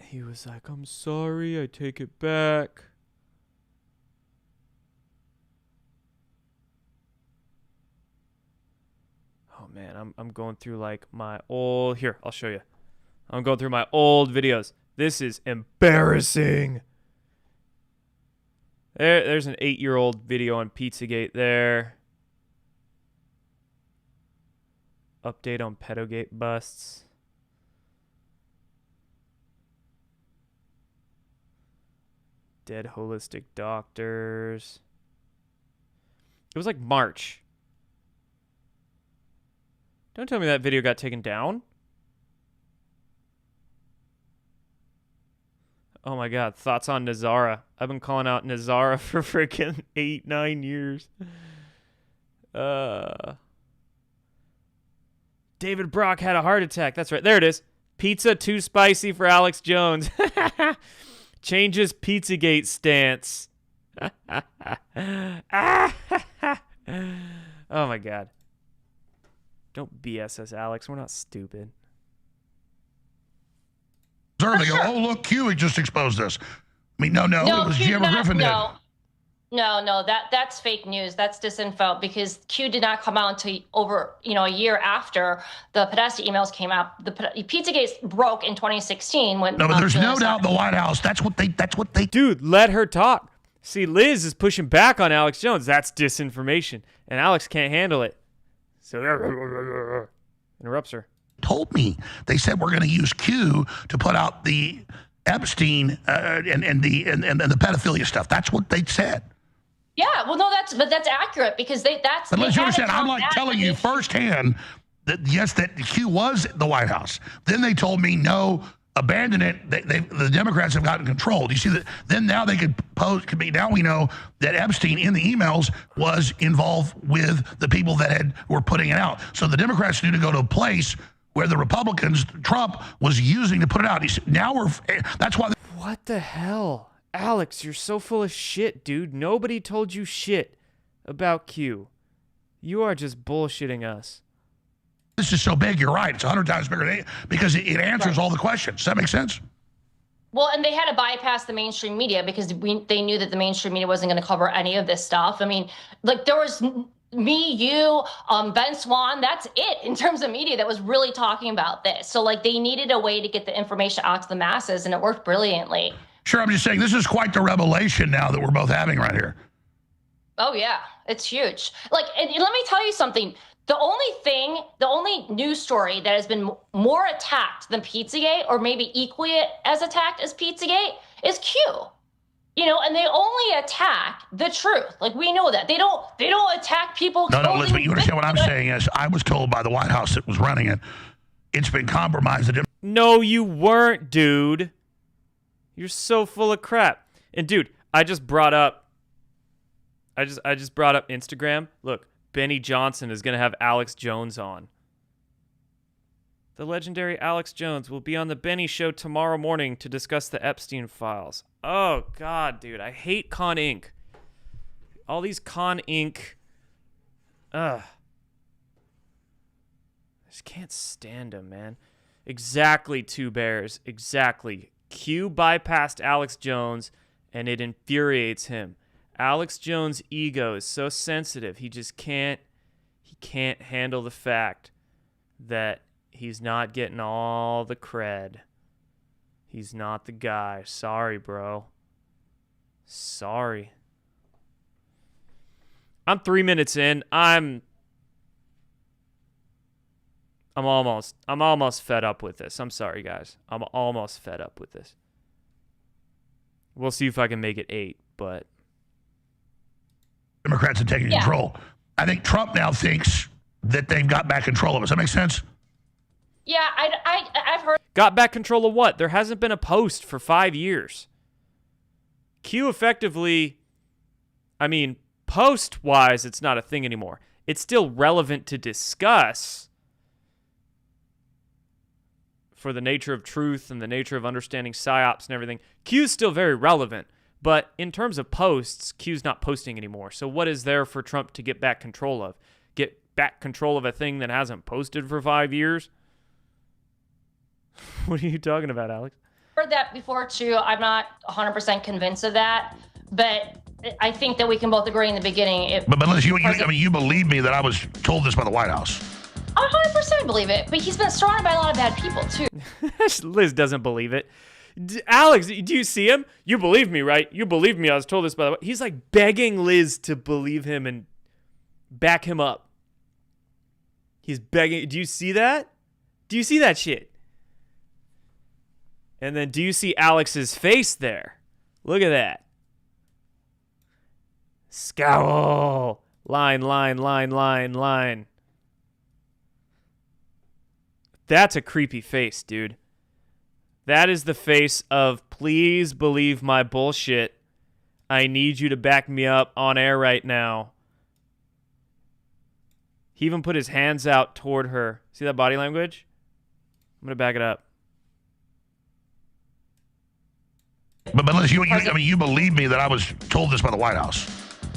Speaker 1: He was like, I'm sorry, I take it back. Oh, man, I'm going through, like, my old... Here, I'll show you. I'm going through my old videos. This is embarrassing. There's an 8-year-old video on Pizzagate there. Update on pedogate busts. Dead holistic doctors. It was like March. Don't tell me that video got taken down. Oh my God, thoughts on Nazara. I've been calling out Nazara for freaking 8-9 years. David Brock had a heart attack. That's right. There it is. Pizza too spicy for Alex Jones. Changes Pizzagate stance. Oh my God. Don't BS us, Alex. We're not stupid.
Speaker 4: They go, oh, look, Q just exposed this. I mean, no, it was Jim Griffin did.
Speaker 5: No, that's fake news. That's disinfo because Q did not come out until over, a year after the Podesta emails came out. The Pizzagate broke in 2016 when.
Speaker 4: No, but there's no doubt the White House. That's what they.
Speaker 1: Dude, let her talk. See, Liz is pushing back on Alex Jones. That's disinformation, and Alex can't handle it. So interrupts her.
Speaker 4: Told me they said we're going to use Q to put out the Epstein and the pedophilia stuff. That's what they said.
Speaker 5: Yeah, well, no, that's accurate because that's.
Speaker 4: But let's understand, I'm like telling you firsthand that yes, that Q was the White House. Then they told me no, abandon it. The Democrats have gotten control. Do you see that? Then now they now we know that Epstein in the emails was involved with the people that were putting it out. So the Democrats knew to go to a place where the Republicans, Trump, was using to put it out. That's why.
Speaker 1: What the hell? Alex, you're so full of shit, dude. Nobody told you shit about Q. You are just bullshitting us.
Speaker 4: This is so big, you're right. It's 100 times bigger because it answers all the questions. Does that make sense?
Speaker 5: Well, and they had to bypass the mainstream media because they knew that the mainstream media wasn't going to cover any of this stuff. I mean, like there was me, you, Ben Swan, that's it in terms of media that was really talking about this. So like they needed a way to get the information out to the masses, and it worked brilliantly.
Speaker 4: Sure, I'm just saying this is quite the revelation now that we're both having right here.
Speaker 5: Oh yeah, it's huge. Like, and let me tell you something. The only news story that has been more attacked than Pizzagate, or maybe equally as attacked as Pizzagate, is Q. You know, and they only attack the truth. Like, we know that. They don't attack people.
Speaker 4: No, Liz, but you understand what I'm saying is I was told by the White House that was running it, it's been compromised.
Speaker 1: No, you weren't, dude. You're so full of crap. And dude, I just brought up Instagram. Look, Benny Johnson is going to have Alex Jones on. The legendary Alex Jones will be on the Benny Show tomorrow morning to discuss the Epstein files. Oh, God, dude. I hate Con Inc. All these Con Inc. I just can't stand them, man. Exactly, Two Bears. Exactly. Q bypassed Alex Jones, and it infuriates him. Alex Jones' ego is so sensitive. He can't handle the fact that he's not getting all the cred. He's not the guy. Sorry, bro. Sorry. I'm 3 minutes in. I'm almost fed up with this. I'm sorry, guys. I'm almost fed up with this. We'll see if I can make it 8, but
Speaker 4: Democrats have taken control. I think Trump now thinks that they've got back control of us. Does that make sense?
Speaker 5: Yeah, I've heard.
Speaker 1: Got back control of what? There hasn't been a post for 5 years. Q effectively, I mean, post-wise, it's not a thing anymore. It's still relevant to discuss for the nature of truth and the nature of understanding psyops and everything. Q's still very relevant, but in terms of posts, Q's not posting anymore. So what is there for Trump to get back control of? Get back control of a thing that hasn't posted for 5 years? What are you talking about, Alex?
Speaker 5: Heard that before too. I'm not 100% convinced of that, but I think that we can both agree in the beginning.
Speaker 4: But Liz, you believe me that I was told this by the White House.
Speaker 5: I 100% believe it, but he's been surrounded by a lot of bad people too.
Speaker 1: Liz doesn't believe it. Alex, do you see him? You believe me, right? You believe me. I was told this by the way. He's like begging Liz to believe him and back him up. He's begging. Do you see that? Do you see that shit? And then do you see Alex's face there? Look at that. Scowl. Line, line, line, line, line. That's a creepy face, dude. That is the face of, please believe my bullshit. I need you to back me up on air right now. He even put his hands out toward her. See that body language? I'm going to back it up.
Speaker 4: But Liz, you believe me that I was told this by the White House.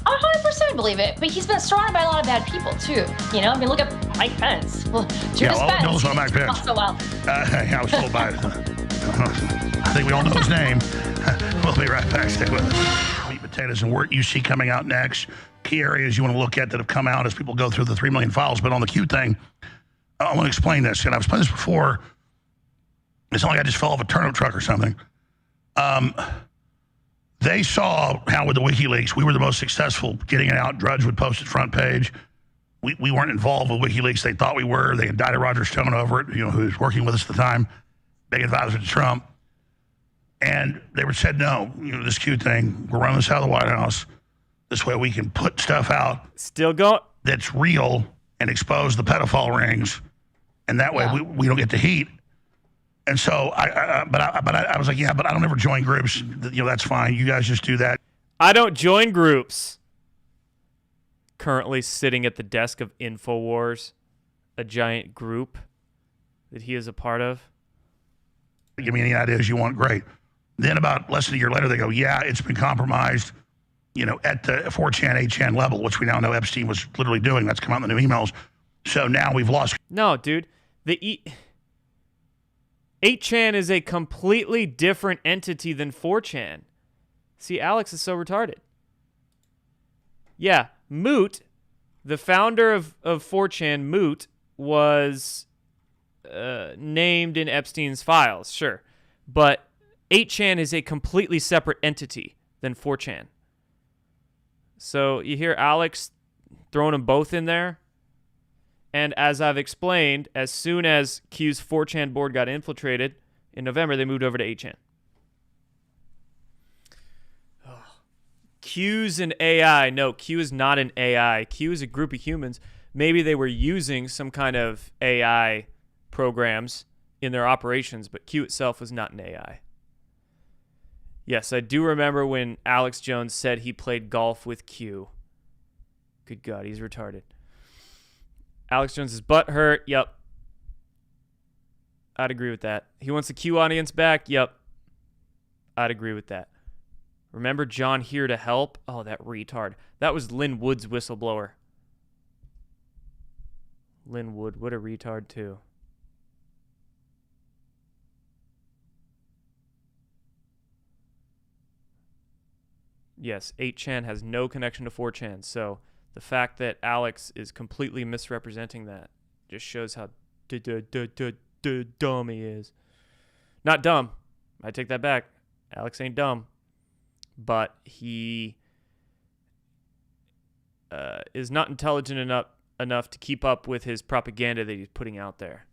Speaker 5: I 100% believe it, but he's been surrounded by a lot of bad people too. You know, I mean, look at Mike Pence. Well, Judas Pence.
Speaker 4: Knows about Mike Pence.
Speaker 5: Not so well.
Speaker 4: I was told by. I think we all know his name. We'll be right back. Stay with us. Meat, potatoes, and wort you see coming out next. Key areas you want to look at that have come out as people go through the 3 million files. But on the Q thing, I want to explain this. And I've explained this before. It's not like I just fell off a turnip truck or something. They saw how with the WikiLeaks, we were the most successful getting it out. Drudge would post it front page. We weren't involved with WikiLeaks. They thought we were. They indicted Roger Stone over it, who was working with us at the time, big advisor to Trump. And they said, no, this Q thing, we're running this out of the White House. This way we can put stuff out.
Speaker 1: Still going.
Speaker 4: That's real and expose the pedophile rings. And that way we don't get the heat. And so, I was like, yeah, but I don't ever join groups. That's fine. You guys just do that.
Speaker 1: I don't join groups. Currently sitting at the desk of InfoWars, a giant group that he is a part of.
Speaker 4: Give me any ideas you want, great. Then about less than a year later, they go, yeah, it's been compromised, at the 4chan, 8chan level, which we now know Epstein was literally doing. That's come out in the new emails. So now we've lost.
Speaker 1: No, dude. 8chan is a completely different entity than 4chan. See, Alex is so retarded. Yeah, Moot The founder of 4chan, Moot, was named in Epstein's files, sure. But 8chan is a completely separate entity than 4chan. So you hear Alex throwing them both in there. And as I've explained, as soon as Q's 4chan board got infiltrated in November, they moved over to 8chan. Q's an AI. No, Q is not an AI. Q is a group of humans. Maybe they were using some kind of AI programs in their operations, but Q itself was not an AI. Yes, I do remember when Alex Jones said he played golf with Q. Good God, he's retarded. Alex Jones' butt hurt. Yep. I'd agree with that. He wants the Q audience back. Yep. I'd agree with that. Remember John here to help? Oh, that retard. That was Lynn Wood's whistleblower. Lynn Wood, what a retard too. Yes, 8chan has no connection to 4chan, so the fact that Alex is completely misrepresenting that just shows how dumb he is. Not dumb. I take that back. Alex ain't dumb. But he is not intelligent enough to keep up with his propaganda that he's putting out there.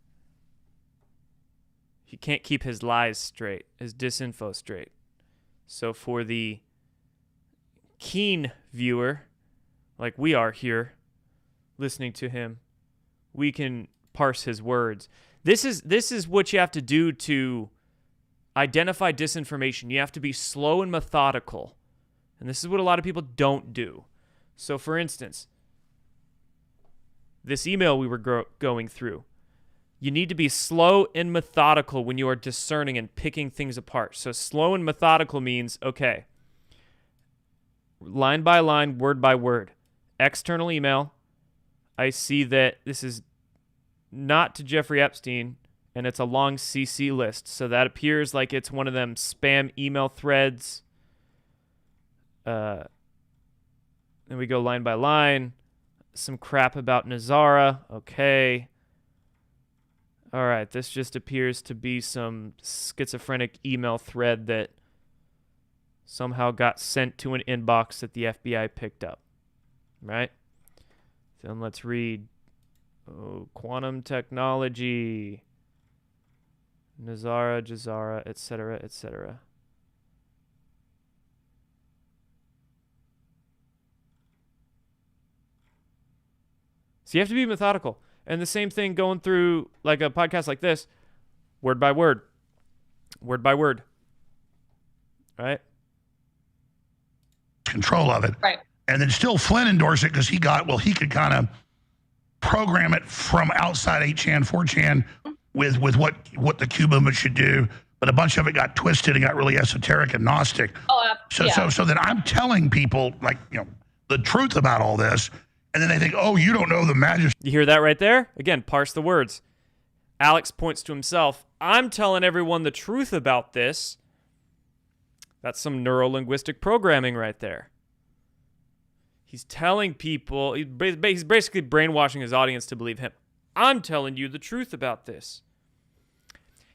Speaker 1: He can't keep his lies straight, his disinfo straight. So for the keen viewer, like we are here, listening to him, we can parse his words. This is what you have to do to identify disinformation. You have to be slow and methodical. And this is what a lot of people don't do. So, for instance, this email we were going through, you need to be slow and methodical when you are discerning and picking things apart. So, slow and methodical means, okay, line by line, word by word. External email, I see that this is not to Jeffrey Epstein, and it's a long CC list. So that appears like it's one of them spam email threads. Then we go line by line. Some crap about Nazara. Okay. All right. This just appears to be some schizophrenic email thread that somehow got sent to an inbox that the FBI picked up. Right? Then let's read. Oh, quantum technology. Nazara, Jazara, etc., etc. So you have to be methodical. And the same thing going through like a podcast like this, word by word. Word by word. Right?
Speaker 4: Control of it.
Speaker 5: Right.
Speaker 4: And then still Flynn endorsed it because he could kind of program it from outside 8chan, 4chan with what the Q movement should do. But a bunch of it got twisted and got really esoteric and Gnostic. So then I'm telling people, like, the truth about all this. And then they think, oh, you don't know the magic.
Speaker 1: You hear that right there? Again, parse the words. Alex points to himself. I'm telling everyone the truth about this. That's some neuro-linguistic programming right there. He's telling people, he's basically brainwashing his audience to believe him. I'm telling you the truth about this.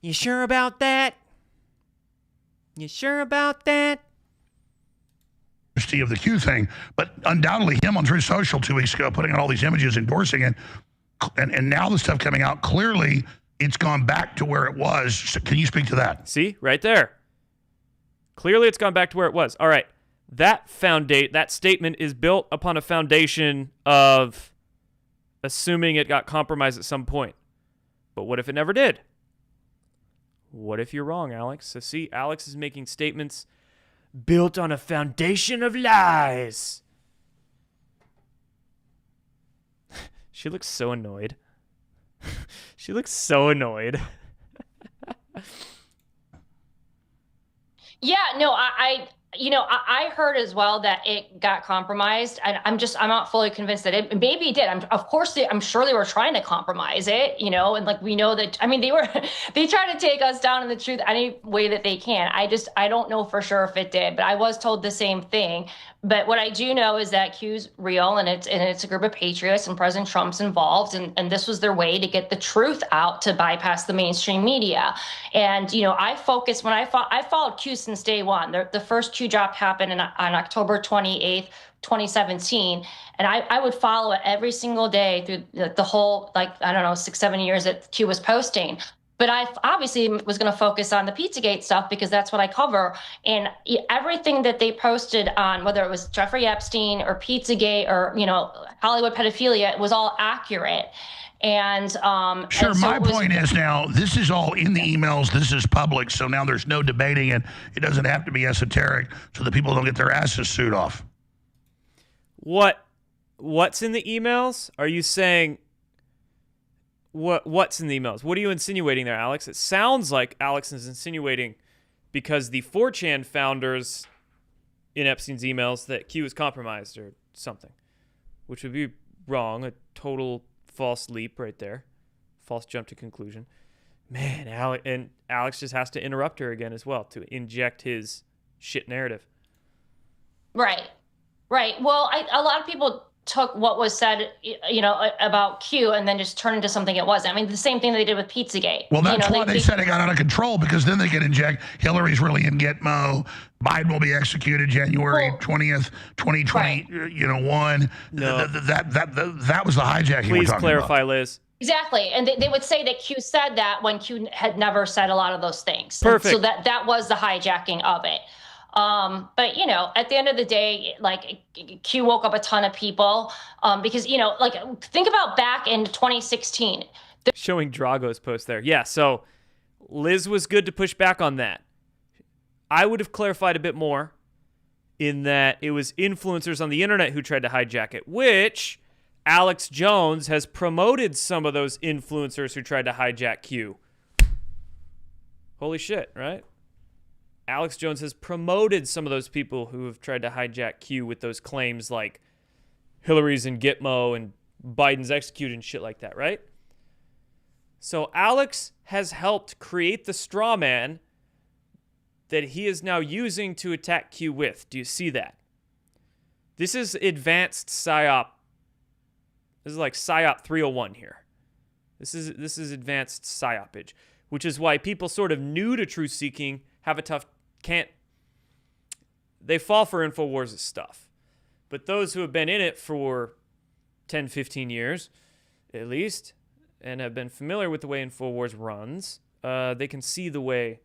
Speaker 1: You sure about that? You sure about that?
Speaker 4: Of the Q thing, but undoubtedly him on Truth Social 2 weeks ago putting out all these images endorsing it, and now the stuff coming out, clearly it's gone back to where it was. So can you speak to that?
Speaker 1: See, right there. Clearly it's gone back to where it was. All right. That statement is built upon a foundation of assuming it got compromised at some point. But what if it never did? What if you're wrong, Alex? So see, Alex is making statements built on a foundation of lies. She looks so annoyed. She looks so annoyed.
Speaker 5: Yeah, no, I I heard as well that it got compromised, and I'm not fully convinced that it maybe it did. I'm sure they were trying to compromise it, and like we know that. I mean, they try to take us down in the truth any way that they can. I don't know for sure if it did, but I was told the same thing. But what I do know is that Q's real, and it's a group of patriots, and President Trump's involved, and this was their way to get the truth out, to bypass the mainstream media. And I followed Q since day one. The first Q drop happened on October 28th, 2017, and I would follow it every single day through the whole, like, I don't know, 6-7 years that Q was posting. But I obviously was going to focus on the Pizzagate stuff because that's what I cover. And everything that they posted on, whether it was Jeffrey Epstein or Pizzagate or, Hollywood pedophilia, it was all accurate. And
Speaker 4: sure,
Speaker 5: and so
Speaker 4: my point is now, this is all in the emails. This is public. So now there's no debating it. It doesn't have to be esoteric so that people don't get their asses sued off.
Speaker 1: What's in the emails? Are you saying... What's in the emails? What are you insinuating there, Alex? It sounds like Alex is insinuating because the 4chan founders in Epstein's emails that Q is compromised or something, which would be wrong. A total false leap right there. False jump to conclusion. Man, Alex just has to interrupt her again as well to inject his shit narrative.
Speaker 5: Right. Well, a lot of people took what was said, about Q and then just turned into something it wasn't. I mean, the same thing they did with Pizzagate.
Speaker 4: Well, that's why they said it got out of control, because then they could inject Hillary's really in Gitmo. Biden will be executed January 20th, 2021.
Speaker 1: No.
Speaker 4: That was the hijacking.
Speaker 1: Please clarify, Liz.
Speaker 5: Exactly. And they would say that Q said that when Q had never said a lot of those things.
Speaker 1: Perfect.
Speaker 5: So that was the hijacking of it. But, at the end of the day, like, Q woke up a ton of people because, think about back in 2016.
Speaker 1: Showing Drago's post there. Yeah, so Liz was good to push back on that. I would have clarified a bit more in that it was influencers on the internet who tried to hijack it, which Alex Jones has promoted some of those influencers who tried to hijack Q. Holy shit, right? Alex Jones has promoted some of those people who have tried to hijack Q with those claims like Hillary's in Gitmo and Biden's executed and shit like that, right? So Alex has helped create the straw man that he is now using to attack Q with. Do you see that? This is advanced PSYOP. This is like PSYOP 301 here. This is advanced PSYOPage, which is why people sort of new to truth seeking have a tough they fall for InfoWars' stuff. But those who have been in it for 10, 15 years, at least, and have been familiar with the way InfoWars runs, they can see the way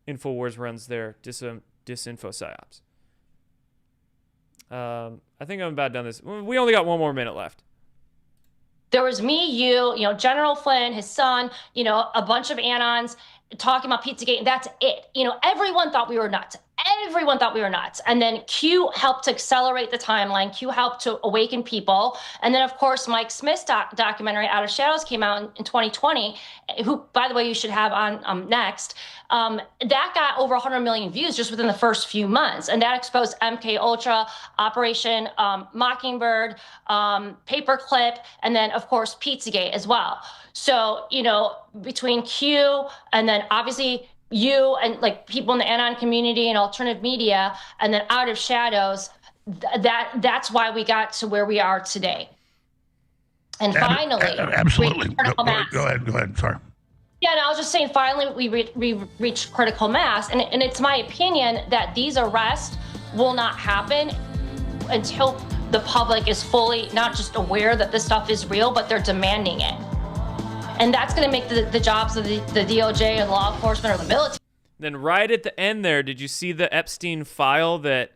Speaker 1: InfoWars runs their disinfo psyops. I think I'm about done this. We only got one more minute left.
Speaker 5: There was me, you, General Flynn, his son, a bunch of Anons talking about Pizzagate, and that's it. Everyone thought we were nuts. Everyone thought we were nuts. And then Q helped to accelerate the timeline. Q helped to awaken people. And then, of course, Mike Smith's documentary, Out of Shadows, came out in 2020, who, by the way, you should have on next. That got over 100 million views just within the first few months. And that exposed MK Ultra, Operation Mockingbird, Paperclip, and then, of course, Pizzagate as well. So, between Q and then obviously you and like people in the Anon community and alternative media, and then Out of Shadows, that's why we got to where we are today. And finally,
Speaker 4: absolutely.
Speaker 5: Critical mass.
Speaker 4: Go ahead. Sorry.
Speaker 5: Yeah, and I was just saying, finally, we reached critical mass. And it's my opinion that these arrests will not happen until the public is fully not just aware that this stuff is real, but they're demanding it. And that's going to make the jobs of the DOJ and law enforcement or the military.
Speaker 1: Then right at the end there, did you see the Epstein file that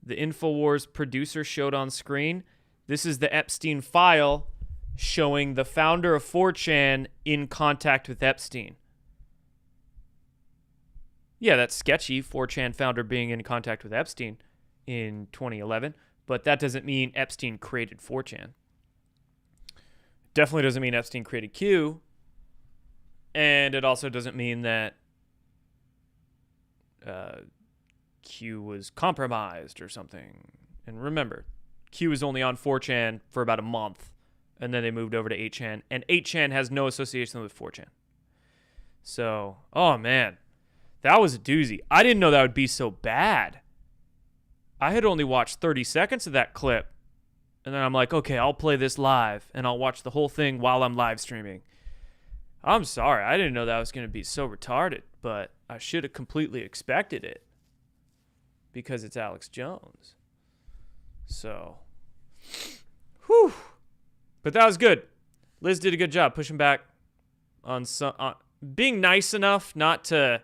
Speaker 1: the InfoWars producer showed on screen? This is the Epstein file showing the founder of 4chan in contact with Epstein. Yeah, that's sketchy, 4chan founder being in contact with Epstein in 2011, but that doesn't mean Epstein created 4chan. Definitely doesn't mean Epstein created Q, and it also doesn't mean that Q was compromised or something. And remember, Q was only on 4chan for about a month, and then they moved over to 8chan, and 8chan has no association with 4chan. So, oh man, that was a doozy. I didn't know that would be so bad. I had only watched 30 seconds of that clip, and then I'm like, okay, I'll play this live, and I'll watch the whole thing while I'm live streaming. I'm sorry, I didn't know that was going to be so retarded, but I should have completely expected it because it's Alex Jones. So, whew. But that was good. Liz did a good job pushing back on being nice enough not to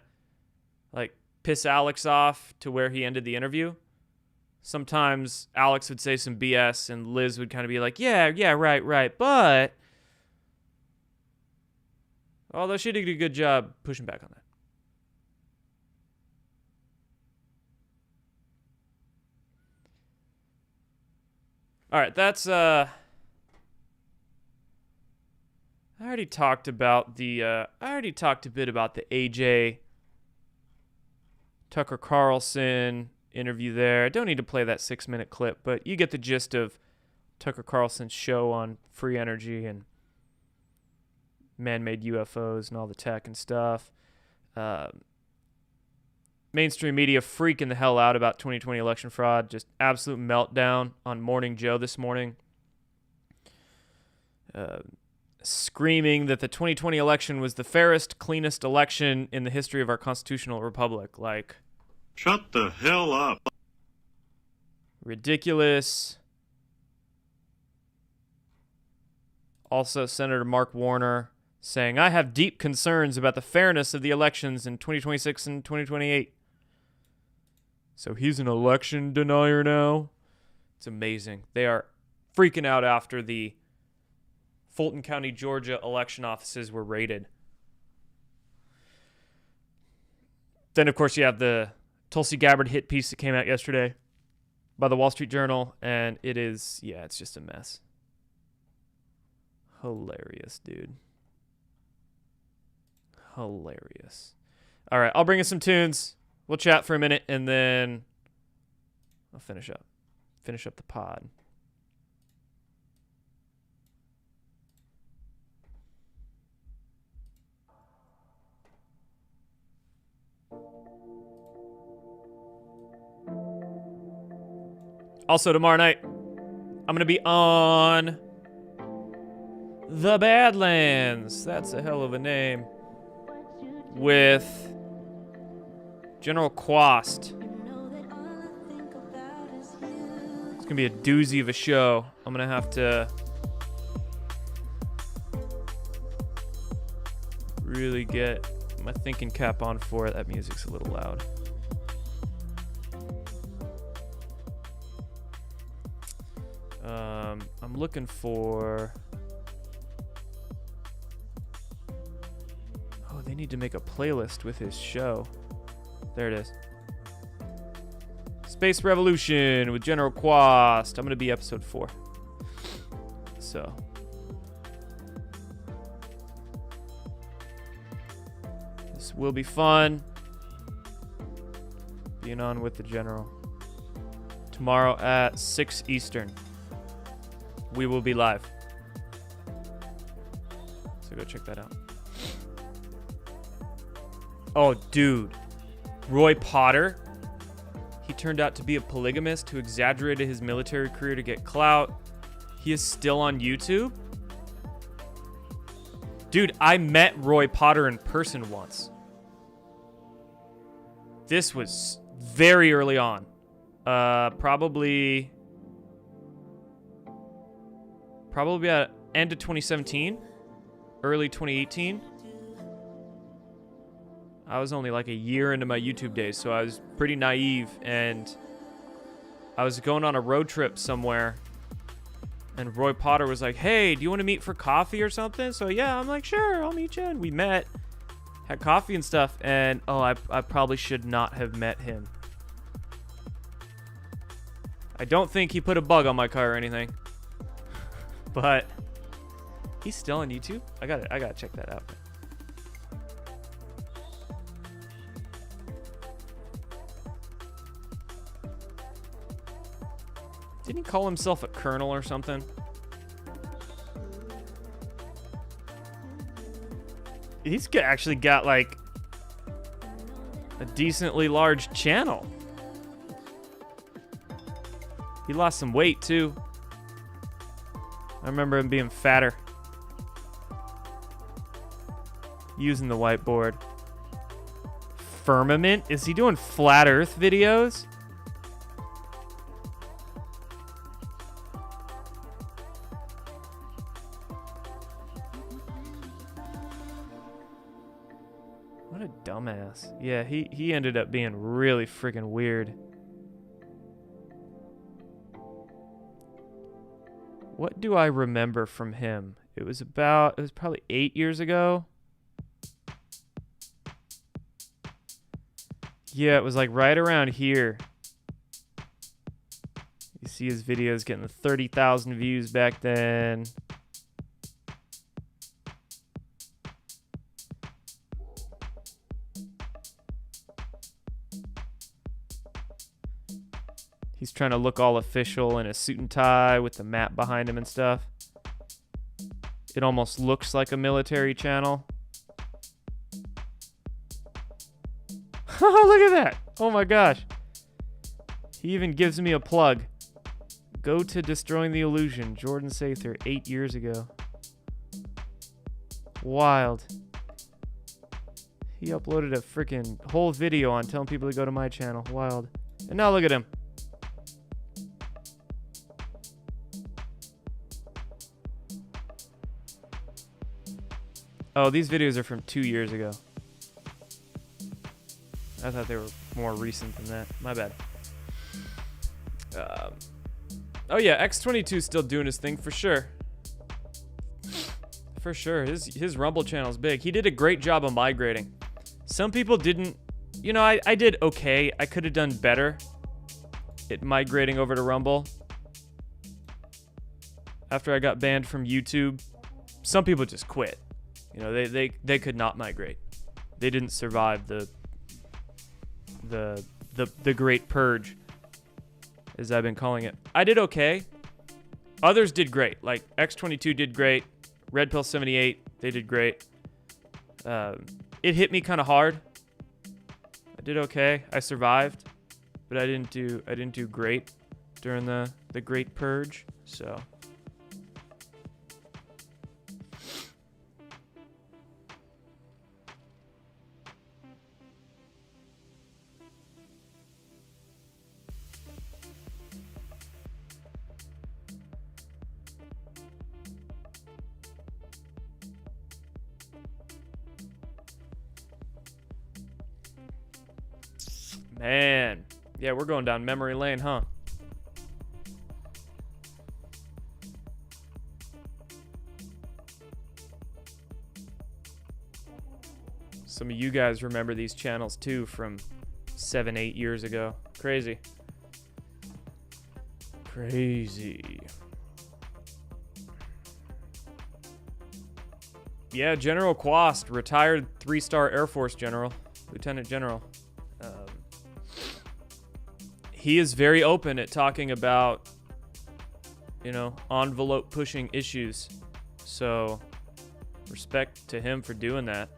Speaker 1: like piss Alex off to where he ended the interview. Sometimes Alex would say some BS and Liz would kind of be like, yeah, right, but although she did a good job pushing back on that. All right, that's I already talked about I already talked a bit about the AJ Tucker Carlson interview there. I don't need to play that 6-minute clip, but you get the gist of Tucker Carlson's show on free energy and man-made UFOs and all the tech and stuff. Mainstream media freaking the hell out about 2020 election fraud. Just absolute meltdown on Morning Joe this morning. Screaming that the 2020 election was the fairest, cleanest election in the history of our constitutional republic. Like,
Speaker 7: shut the hell up.
Speaker 1: Ridiculous. Also, Senator Mark Warner saying, I have deep concerns about the fairness of the elections in 2026 and 2028. So he's an election denier now. It's amazing. They are freaking out after the Fulton County, Georgia election offices were raided. Then, of course, you have the Tulsi Gabbard hit piece that came out yesterday by the Wall Street Journal, and it is, yeah, it's just a mess. Hilarious, dude. Hilarious. All right, I'll bring in some tunes. We'll chat for a minute, and then I'll finish up the pod. Also, tomorrow night, I'm going to be on the Badlands. That's a hell of a name. With General Quast. It's going to be a doozy of a show. I'm going to have to really get my thinking cap on for it. That music's a little loud. I'm looking for... Oh, they need to make a playlist with his show. There it is. Space Revolution with General Quast. I'm going to be episode 4. So. This will be fun. Being on with the General. Tomorrow at 6 Eastern. We will be live. So go check that out. Oh, dude. Roy Potter. He turned out to be a polygamist who exaggerated his military career to get clout. He is still on YouTube. Dude, I met Roy Potter in person once. This was very early on. Probably at end of 2017, early 2018. I was only like a year into my YouTube days, so I was pretty naive, and I was going on a road trip somewhere, and Roy Potter was like, hey, do you want to meet for coffee or something? So yeah, I'm like, sure, I'll meet you. And we met, had coffee and stuff, and I probably should not have met him. I don't think he put a bug on my car or anything. But he's still on YouTube. I gotta check that out. Didn't he call himself a colonel or something? He's actually got like a decently large channel. He lost some weight too. I remember him being fatter. Using the whiteboard. Firmament? Is he doing flat earth videos? What a dumbass. Yeah, he ended up being really freaking weird. What do I remember from him? It was probably 8 years ago. Yeah, it was like right around here. You see his videos getting 30,000 views back then. He's trying to look all official in a suit and tie with the map behind him and stuff. It almost looks like a military channel. Look at that. Oh my gosh. He even gives me a plug. Go to Destroying the Illusion, Jordan Sather, 8 years ago. Wild. He uploaded a freaking whole video on telling people to go to my channel. Wild. And now look at him. Oh, these videos are from 2 years ago. I thought they were more recent than that. My bad. Oh yeah, X22 is still doing his thing for sure. For sure. His Rumble channel is big. He did a great job of migrating. Some people didn't. You know, I did okay. I could have done better at migrating over to Rumble. After I got banned from YouTube, some people just quit. You know, they could not migrate. They didn't survive the Great Purge, as I've been calling it. I did okay. Others did great. Like X22 did great. Red Pill 78, they did great. It hit me kind of hard. I did okay. I survived, but I didn't do great during the Great Purge. So. Man. Yeah, we're going down memory lane, huh? Some of you guys remember these channels too from 7-8 years ago. Crazy. Crazy. Yeah, General Quast, retired 3-star Air Force general, Lieutenant General. He is very open at talking about, you know, envelope pushing issues. So, respect to him for doing that.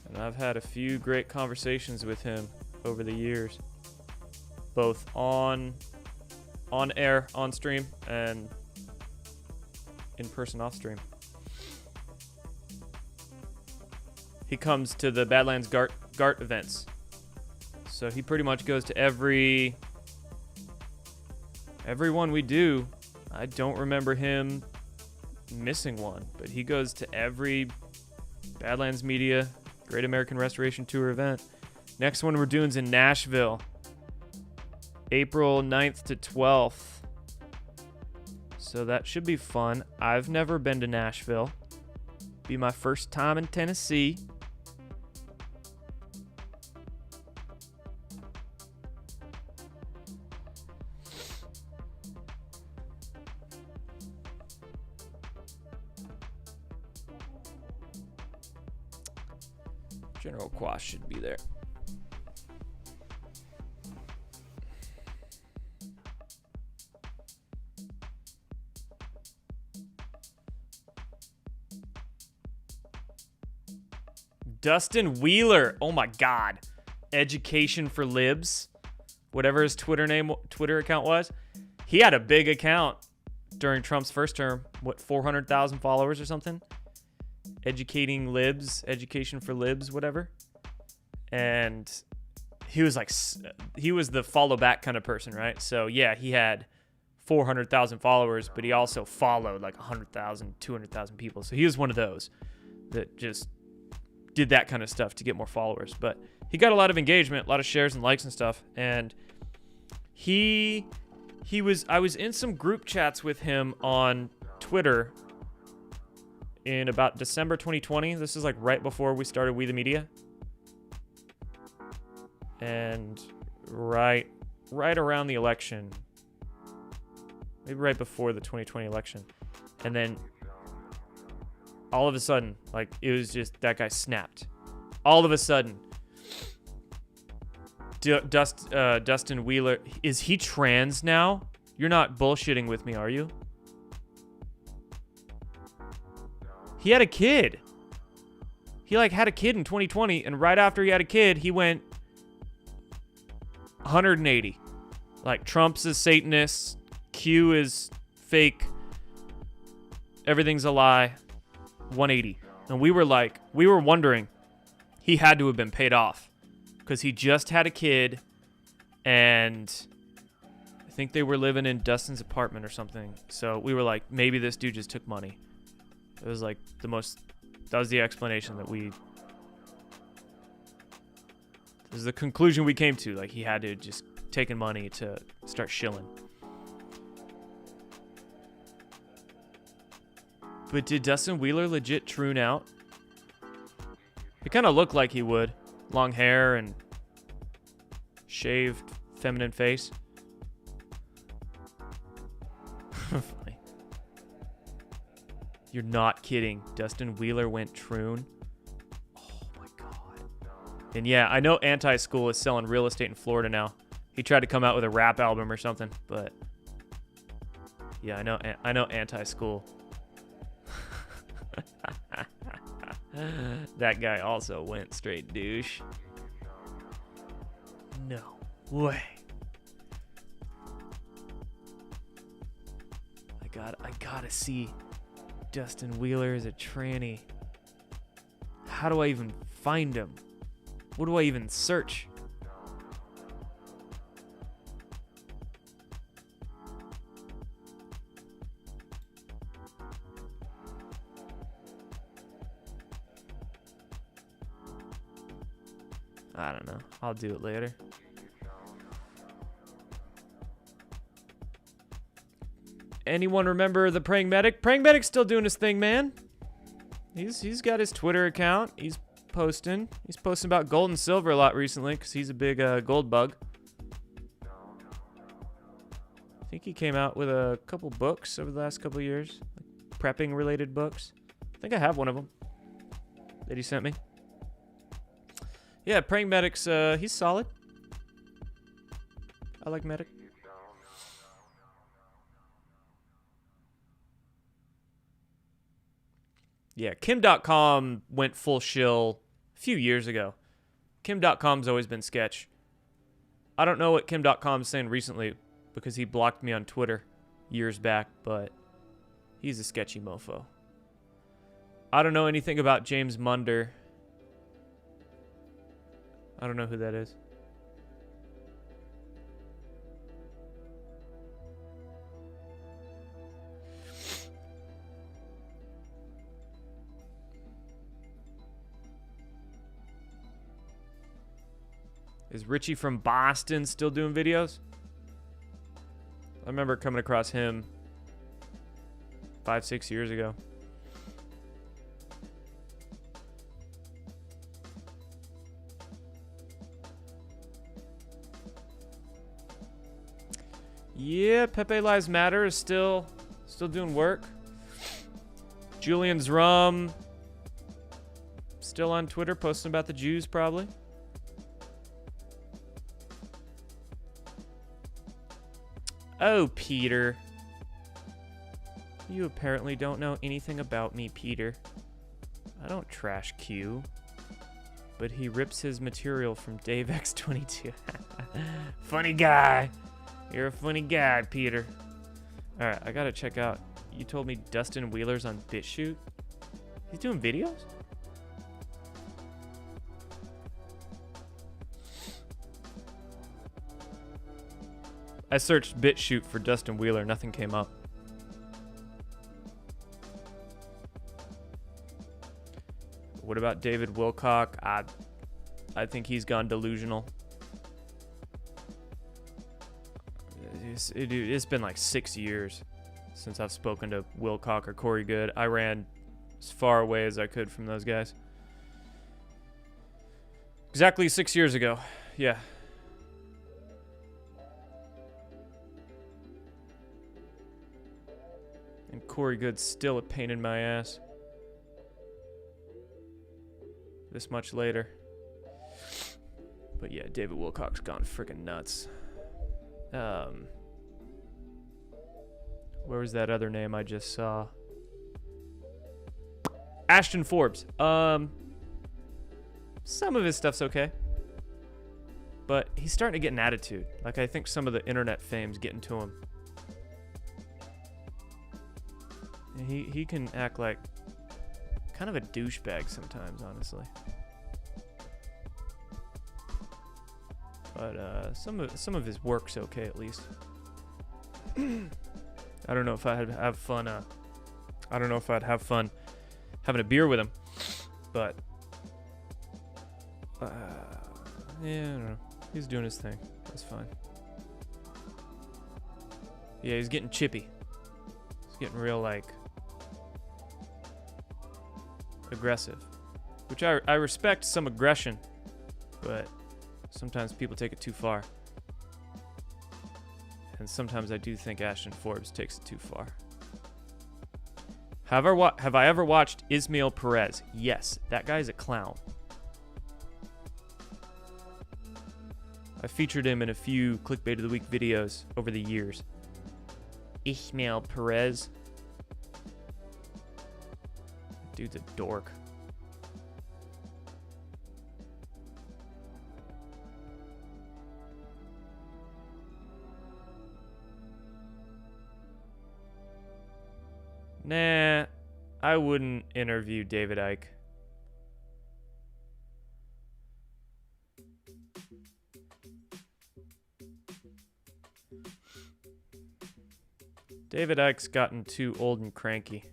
Speaker 1: And I've had a few great conversations with him over the years, both on air, on stream, and in person off stream. He comes to the Badlands GART events. So he pretty much goes to every one we do. I don't remember him missing one, but he goes to every Badlands Media Great American Restoration Tour event. Next one we're doing is in Nashville, April 9th to 12th. So that should be fun. I've never been to Nashville. Be my first time in Tennessee. General Quash should be there. Dustin Wheeler. Oh my God. Education for Libs. Whatever his Twitter account was. He had a big account during Trump's first term. What, 400,000 followers or something? Educating Libs. Education for Libs, whatever. And he was like, he was the follow back kind of person, right? So yeah, he had 400,000 followers, but he also followed like 100,000, 200,000 people. So he was one of those that just did that kind of stuff to get more followers. But he got a lot of engagement, a lot of shares and likes and stuff. And I was in some group chats with him on Twitter in about December 2020. This is like right before we started We the Media. And right around the election, maybe right before the 2020 election. And then all of a sudden, like, it was just, that guy snapped. All of a sudden, Dustin Wheeler, is he trans now? You're not bullshitting with me, are you? He had a kid. He like had a kid in 2020, and right after he had a kid, he went 180. Like, Trump's a Satanist, Q is fake, everything's a lie. 180. And we were wondering, he had to have been paid off because he just had a kid, and I think they were living in Dustin's apartment or something. So we were like, maybe this dude just took money. It was like that was the explanation that this is the conclusion we came to. Like, he had to just taken money to start shilling. But did Dustin Wheeler legit troon out? It kind of looked like he would. Long hair and shaved feminine face. Funny. You're not kidding. Dustin Wheeler went troon. Oh my God. And yeah, I know Anti-School is selling real estate in Florida now. He tried to come out with a rap album or something, but yeah, I know Anti-School. That guy also went straight douche. No way. I gotta see Dustin Wheeler as a tranny. How do I even find him? What do I even search? I don't know. I'll do it later. Anyone remember the Praying Medic? Praying Medic's still doing his thing, man. He's got his Twitter account. He's posting about gold and silver a lot recently because he's a big gold bug. I think he came out with a couple books over the last couple years, like prepping related books. I think I have one of them that he sent me. Yeah, Praying Medic's, he's solid. I like Medic. Yeah, Kim.com went full shill a few years ago. Kim.com's always been sketch. I don't know what Kim.com's saying recently because he blocked me on Twitter years back, but he's a sketchy mofo. I don't know anything about James Munder. I don't know who that is. Is Richie from Boston still doing videos? I remember coming across him 5-6 years ago. Yeah, Pepe Lives Matter is still doing work. Julian's Rum Still on Twitter posting about the Jews, probably. Oh, Peter. You apparently don't know anything about me, Peter. I don't trash Q. But he rips his material from Dave X22. Funny guy. You're a funny guy, Peter. Alright, I gotta check out. You told me Dustin Wheeler's on BitChute? He's doing videos? I searched BitChute for Dustin Wheeler. Nothing came up. What about David Wilcock? I think he's gone delusional. It's been like 6 years since I've spoken to Wilcock or Corey Good. I ran as far away as I could from those guys. Exactly 6 years ago. Yeah. And Corey Good's still a pain in my ass. This much later. But yeah, David Wilcock's gone freaking nuts. Where was that other name I just saw? Ashton Forbes. Some of his stuff's okay. But he's starting to get an attitude. Like, I think some of the internet fame's getting to him. And he can act like kind of a douchebag sometimes, honestly. But some of his work's okay, at least. I don't know if I'd have fun. I don't know if I'd have fun having a beer with him, but yeah, I don't know. He's doing his thing. That's fine. Yeah, he's getting chippy. He's getting real, like, aggressive, which I respect some aggression, but sometimes people take it too far. And sometimes I do think Ashton Forbes takes it too far. Have I ever watched Ismail Perez? Yes, that guy's a clown. I featured him in a few Clickbait of the Week videos over the years. Ismail Perez. Dude's a dork. Nah, I wouldn't interview David Icke. David Icke's gotten too old and cranky.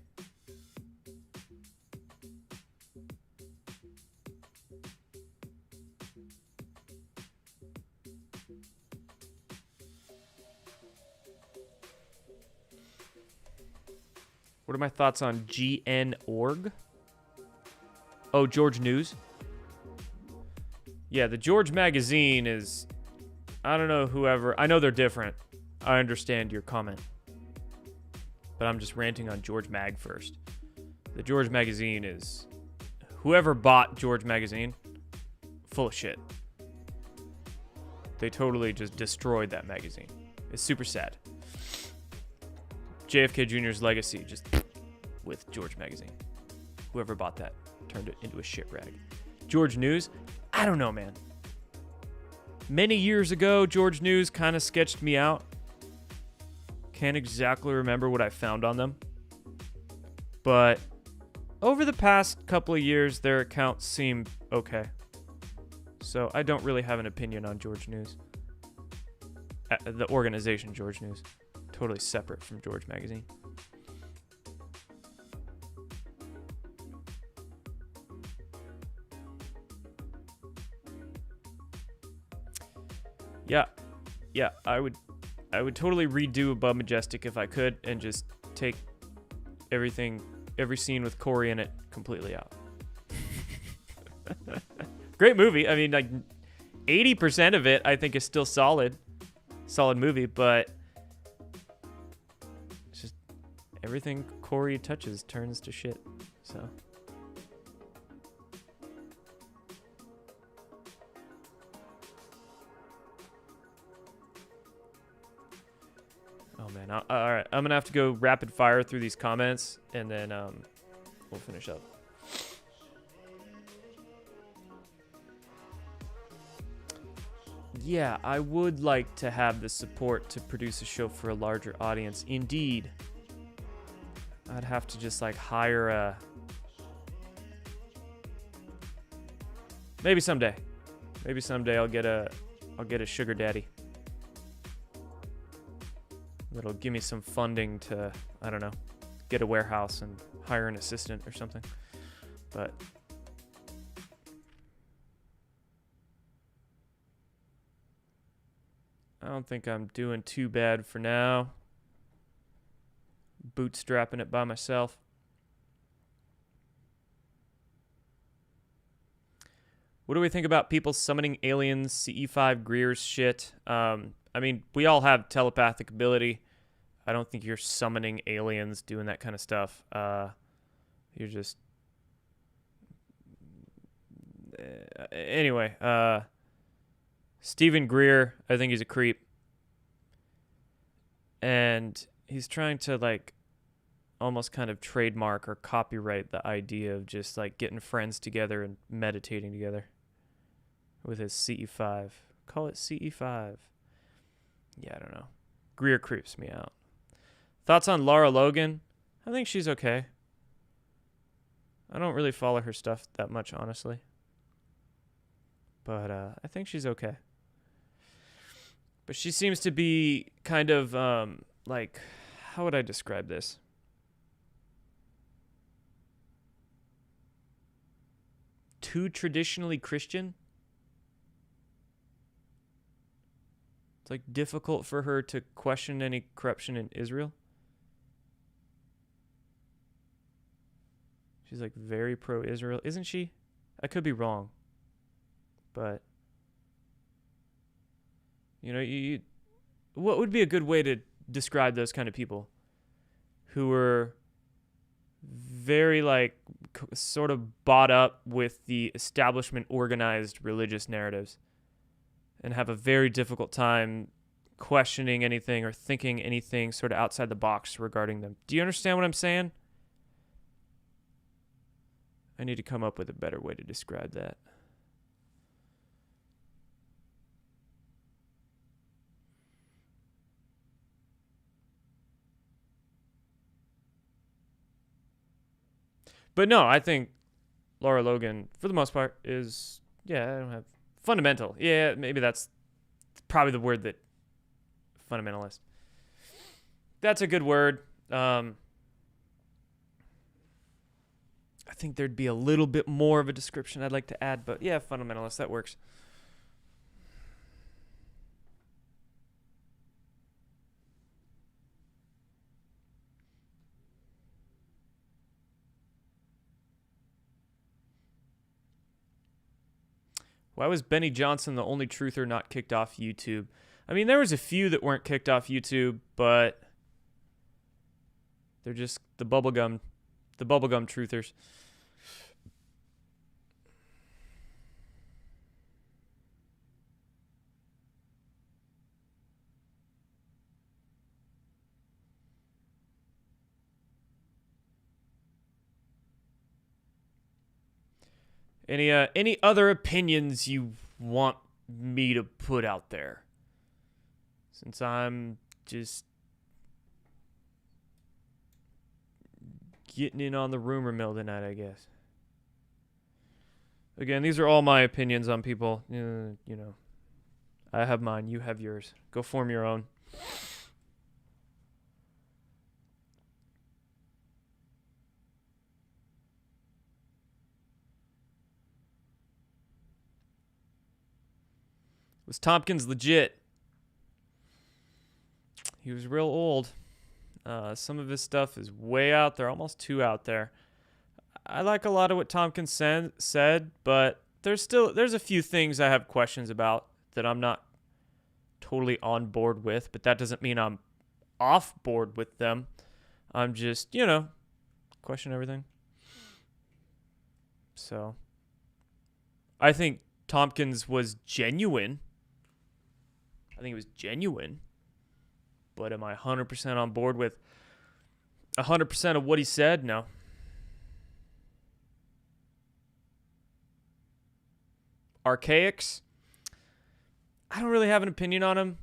Speaker 1: What are my thoughts on GN.org? Oh, George News? Yeah, the George magazine is... I don't know whoever... I know they're different. I understand your comment. But I'm just ranting on George Mag first. The George magazine is... Whoever bought George magazine, full of shit. They totally just destroyed that magazine. It's super sad. JFK Jr.'s legacy just with George magazine. Whoever bought that turned it into a shit rag. George News? I don't know, man. Many years ago, George News kind of sketched me out. Can't exactly remember what I found on them. But over the past couple of years, their accounts seem okay. So I don't really have an opinion on George News. The organization George News. Totally separate from George magazine. Yeah, I would totally redo Above Majestic if I could, and just take every scene with Corey in it completely out. Great movie. I mean, like 80% of it I think is still solid movie, but it's just everything Corey touches turns to shit. So man. All right, I'm gonna have to go rapid fire through these comments, and then we'll finish up. Yeah, I would like to have the support to produce a show for a larger audience. Indeed. I'd have to just like hire a... Maybe someday. Maybe someday I'll get a sugar daddy. That'll give me some funding to, I don't know, get a warehouse and hire an assistant or something. But I don't think I'm doing too bad for now. Bootstrapping it by myself. What do we think about people summoning aliens, CE5 Greer's shit? I mean, we all have telepathic ability. I don't think you're summoning aliens doing that kind of stuff. You're just... Anyway, Stephen Greer, I think he's a creep. And he's trying to, like, almost kind of trademark or copyright the idea of just, like, getting friends together and meditating together with his CE5. Call it CE5. Yeah, I don't know. Greer creeps me out. Thoughts on Lara Logan? I think she's okay. I don't really follow her stuff that much, honestly. But I think she's okay. But she seems to be kind of, like, how would I describe this? Too traditionally Christian? It's, like, difficult for her to question any corruption in Israel. She's, like, very pro-Israel. Isn't she? I could be wrong. But... You know, what would be a good way to describe those kind of people who were very, like, sort of bought up with the establishment organized religious narratives and have a very difficult time questioning anything or thinking anything sort of outside the box regarding them? Do you understand what I'm saying? I need to come up with a better way to describe that. But no, I think Lara Logan, for the most part, is, yeah, I don't have, fundamental. Yeah, maybe that's probably the word that, fundamentalist. That's a good word. I think there'd be a little bit more of a description I'd like to add, but yeah, fundamentalist, that works. Why was Benny Johnson the only truther not kicked off YouTube? I mean, there was a few that weren't kicked off YouTube, but they're just the bubblegum truthers. Any other opinions you want me to put out there? Since I'm just getting in on the rumor mill tonight, I guess. Again, these are all my opinions on people. You know, I have mine, you have yours. Go form your own. Was Tompkins legit? He was real old. Some of his stuff is way out there, almost too out there. I like a lot of what Tompkins said, but there's a few things I have questions about that I'm not totally on board with, but that doesn't mean I'm off board with them. I'm just, you know, question everything. So, I think Tompkins was genuine. I think it was genuine. But am I 100% on board with 100% of what he said? No. Archaics, I don't really have an opinion on him.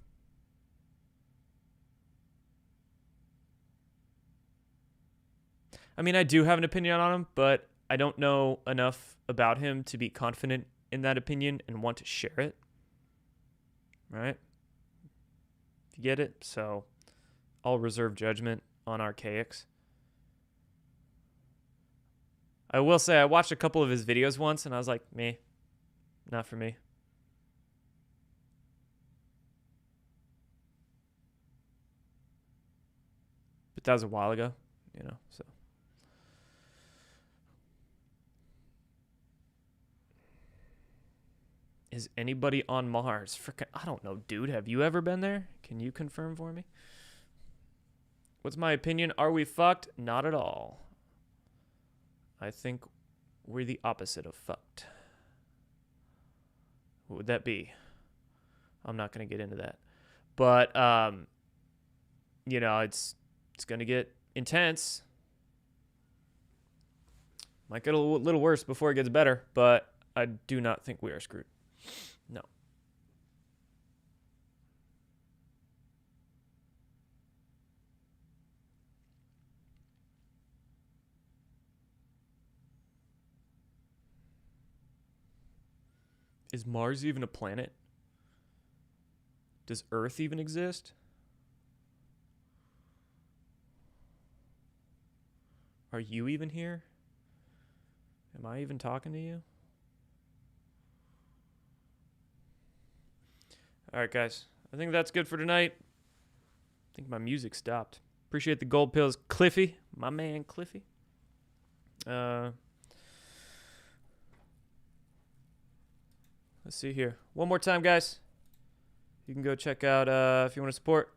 Speaker 1: I mean, I do have an opinion on him, but I don't know enough about him to be confident in that opinion and want to share it. Right? If you get it? So I'll reserve judgment on Archaics. I will say I watched a couple of his videos once and I was like, meh, not for me. But that was a while ago, you know, so. Is anybody on Mars? Frickin', I don't know, dude. Have you ever been there? Can you confirm for me? What's my opinion? Are we fucked? Not at all. I think we're the opposite of fucked. What would that be? I'm not going to get into that. But, you know, it's going to get intense. Might get a little worse before it gets better, but I do not think we are screwed. No. Is Mars even a planet? Does Earth even exist? Are you even here? Am I even talking to you? All right, guys. I think that's good for tonight. I think my music stopped. Appreciate the gold pills, Cliffy. My man, Cliffy. Let's see here. One more time, guys. You can go check out, if you want to support,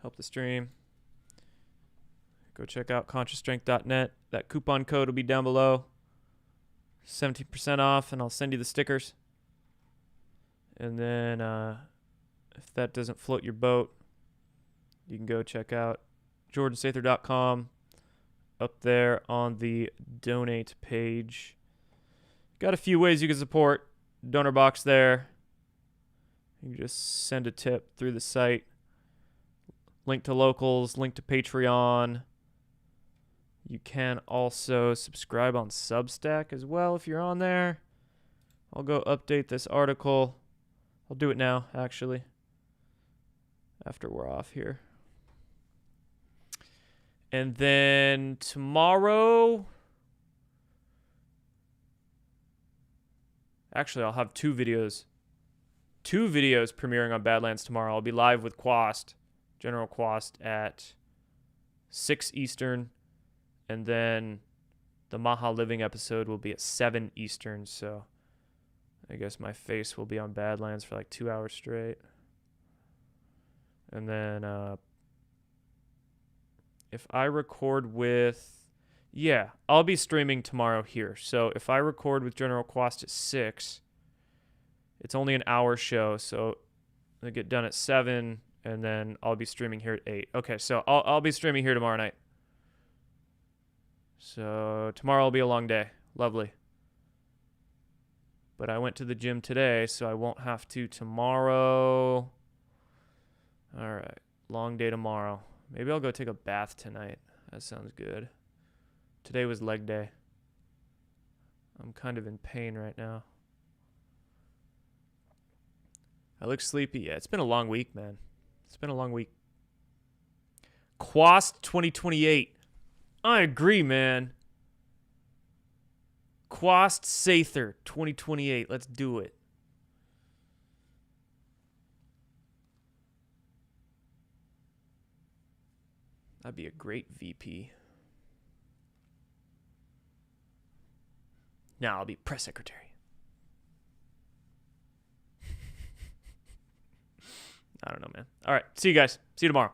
Speaker 1: help the stream. Go check out ConsciousStrength.net. That coupon code will be down below. 17% off, and I'll send you the stickers. And then if that doesn't float your boat, you can go check out jordansather.com. Up there on the donate page. Got a few ways you can support. Donor box there. You can just send a tip through the site. Link to locals, link to Patreon. You can also subscribe on Substack as well if you're on there. I'll go update this article. I'll do it now, actually, after we're off here. And then tomorrow, actually, I'll have two videos premiering on Badlands tomorrow. I'll be live with Quast, General Quast, at 6 Eastern. And then the Maha Living episode will be at 7 Eastern. So I guess my face will be on Badlands for like 2 hours straight. And then if I record with... Yeah, I'll be streaming tomorrow here. So if I record with General Quast at 6, it's only an hour show. So I'll get done at 7, and then I'll be streaming here at 8. Okay, so I'll be streaming here tomorrow night. So tomorrow will be a long day. Lovely. But I went to the gym today, so I won't have to tomorrow. All right. Long day tomorrow. Maybe I'll go take a bath tonight. That sounds good. Today was leg day. I'm kind of in pain right now. I look sleepy. Yeah, it's been a long week, man. It's been a long week. Quast 2028. I agree, man. Quast Sather 2028. Let's do it. That'd be a great VP. Now I'll be press secretary. I don't know, man. All right. See you guys. See you tomorrow.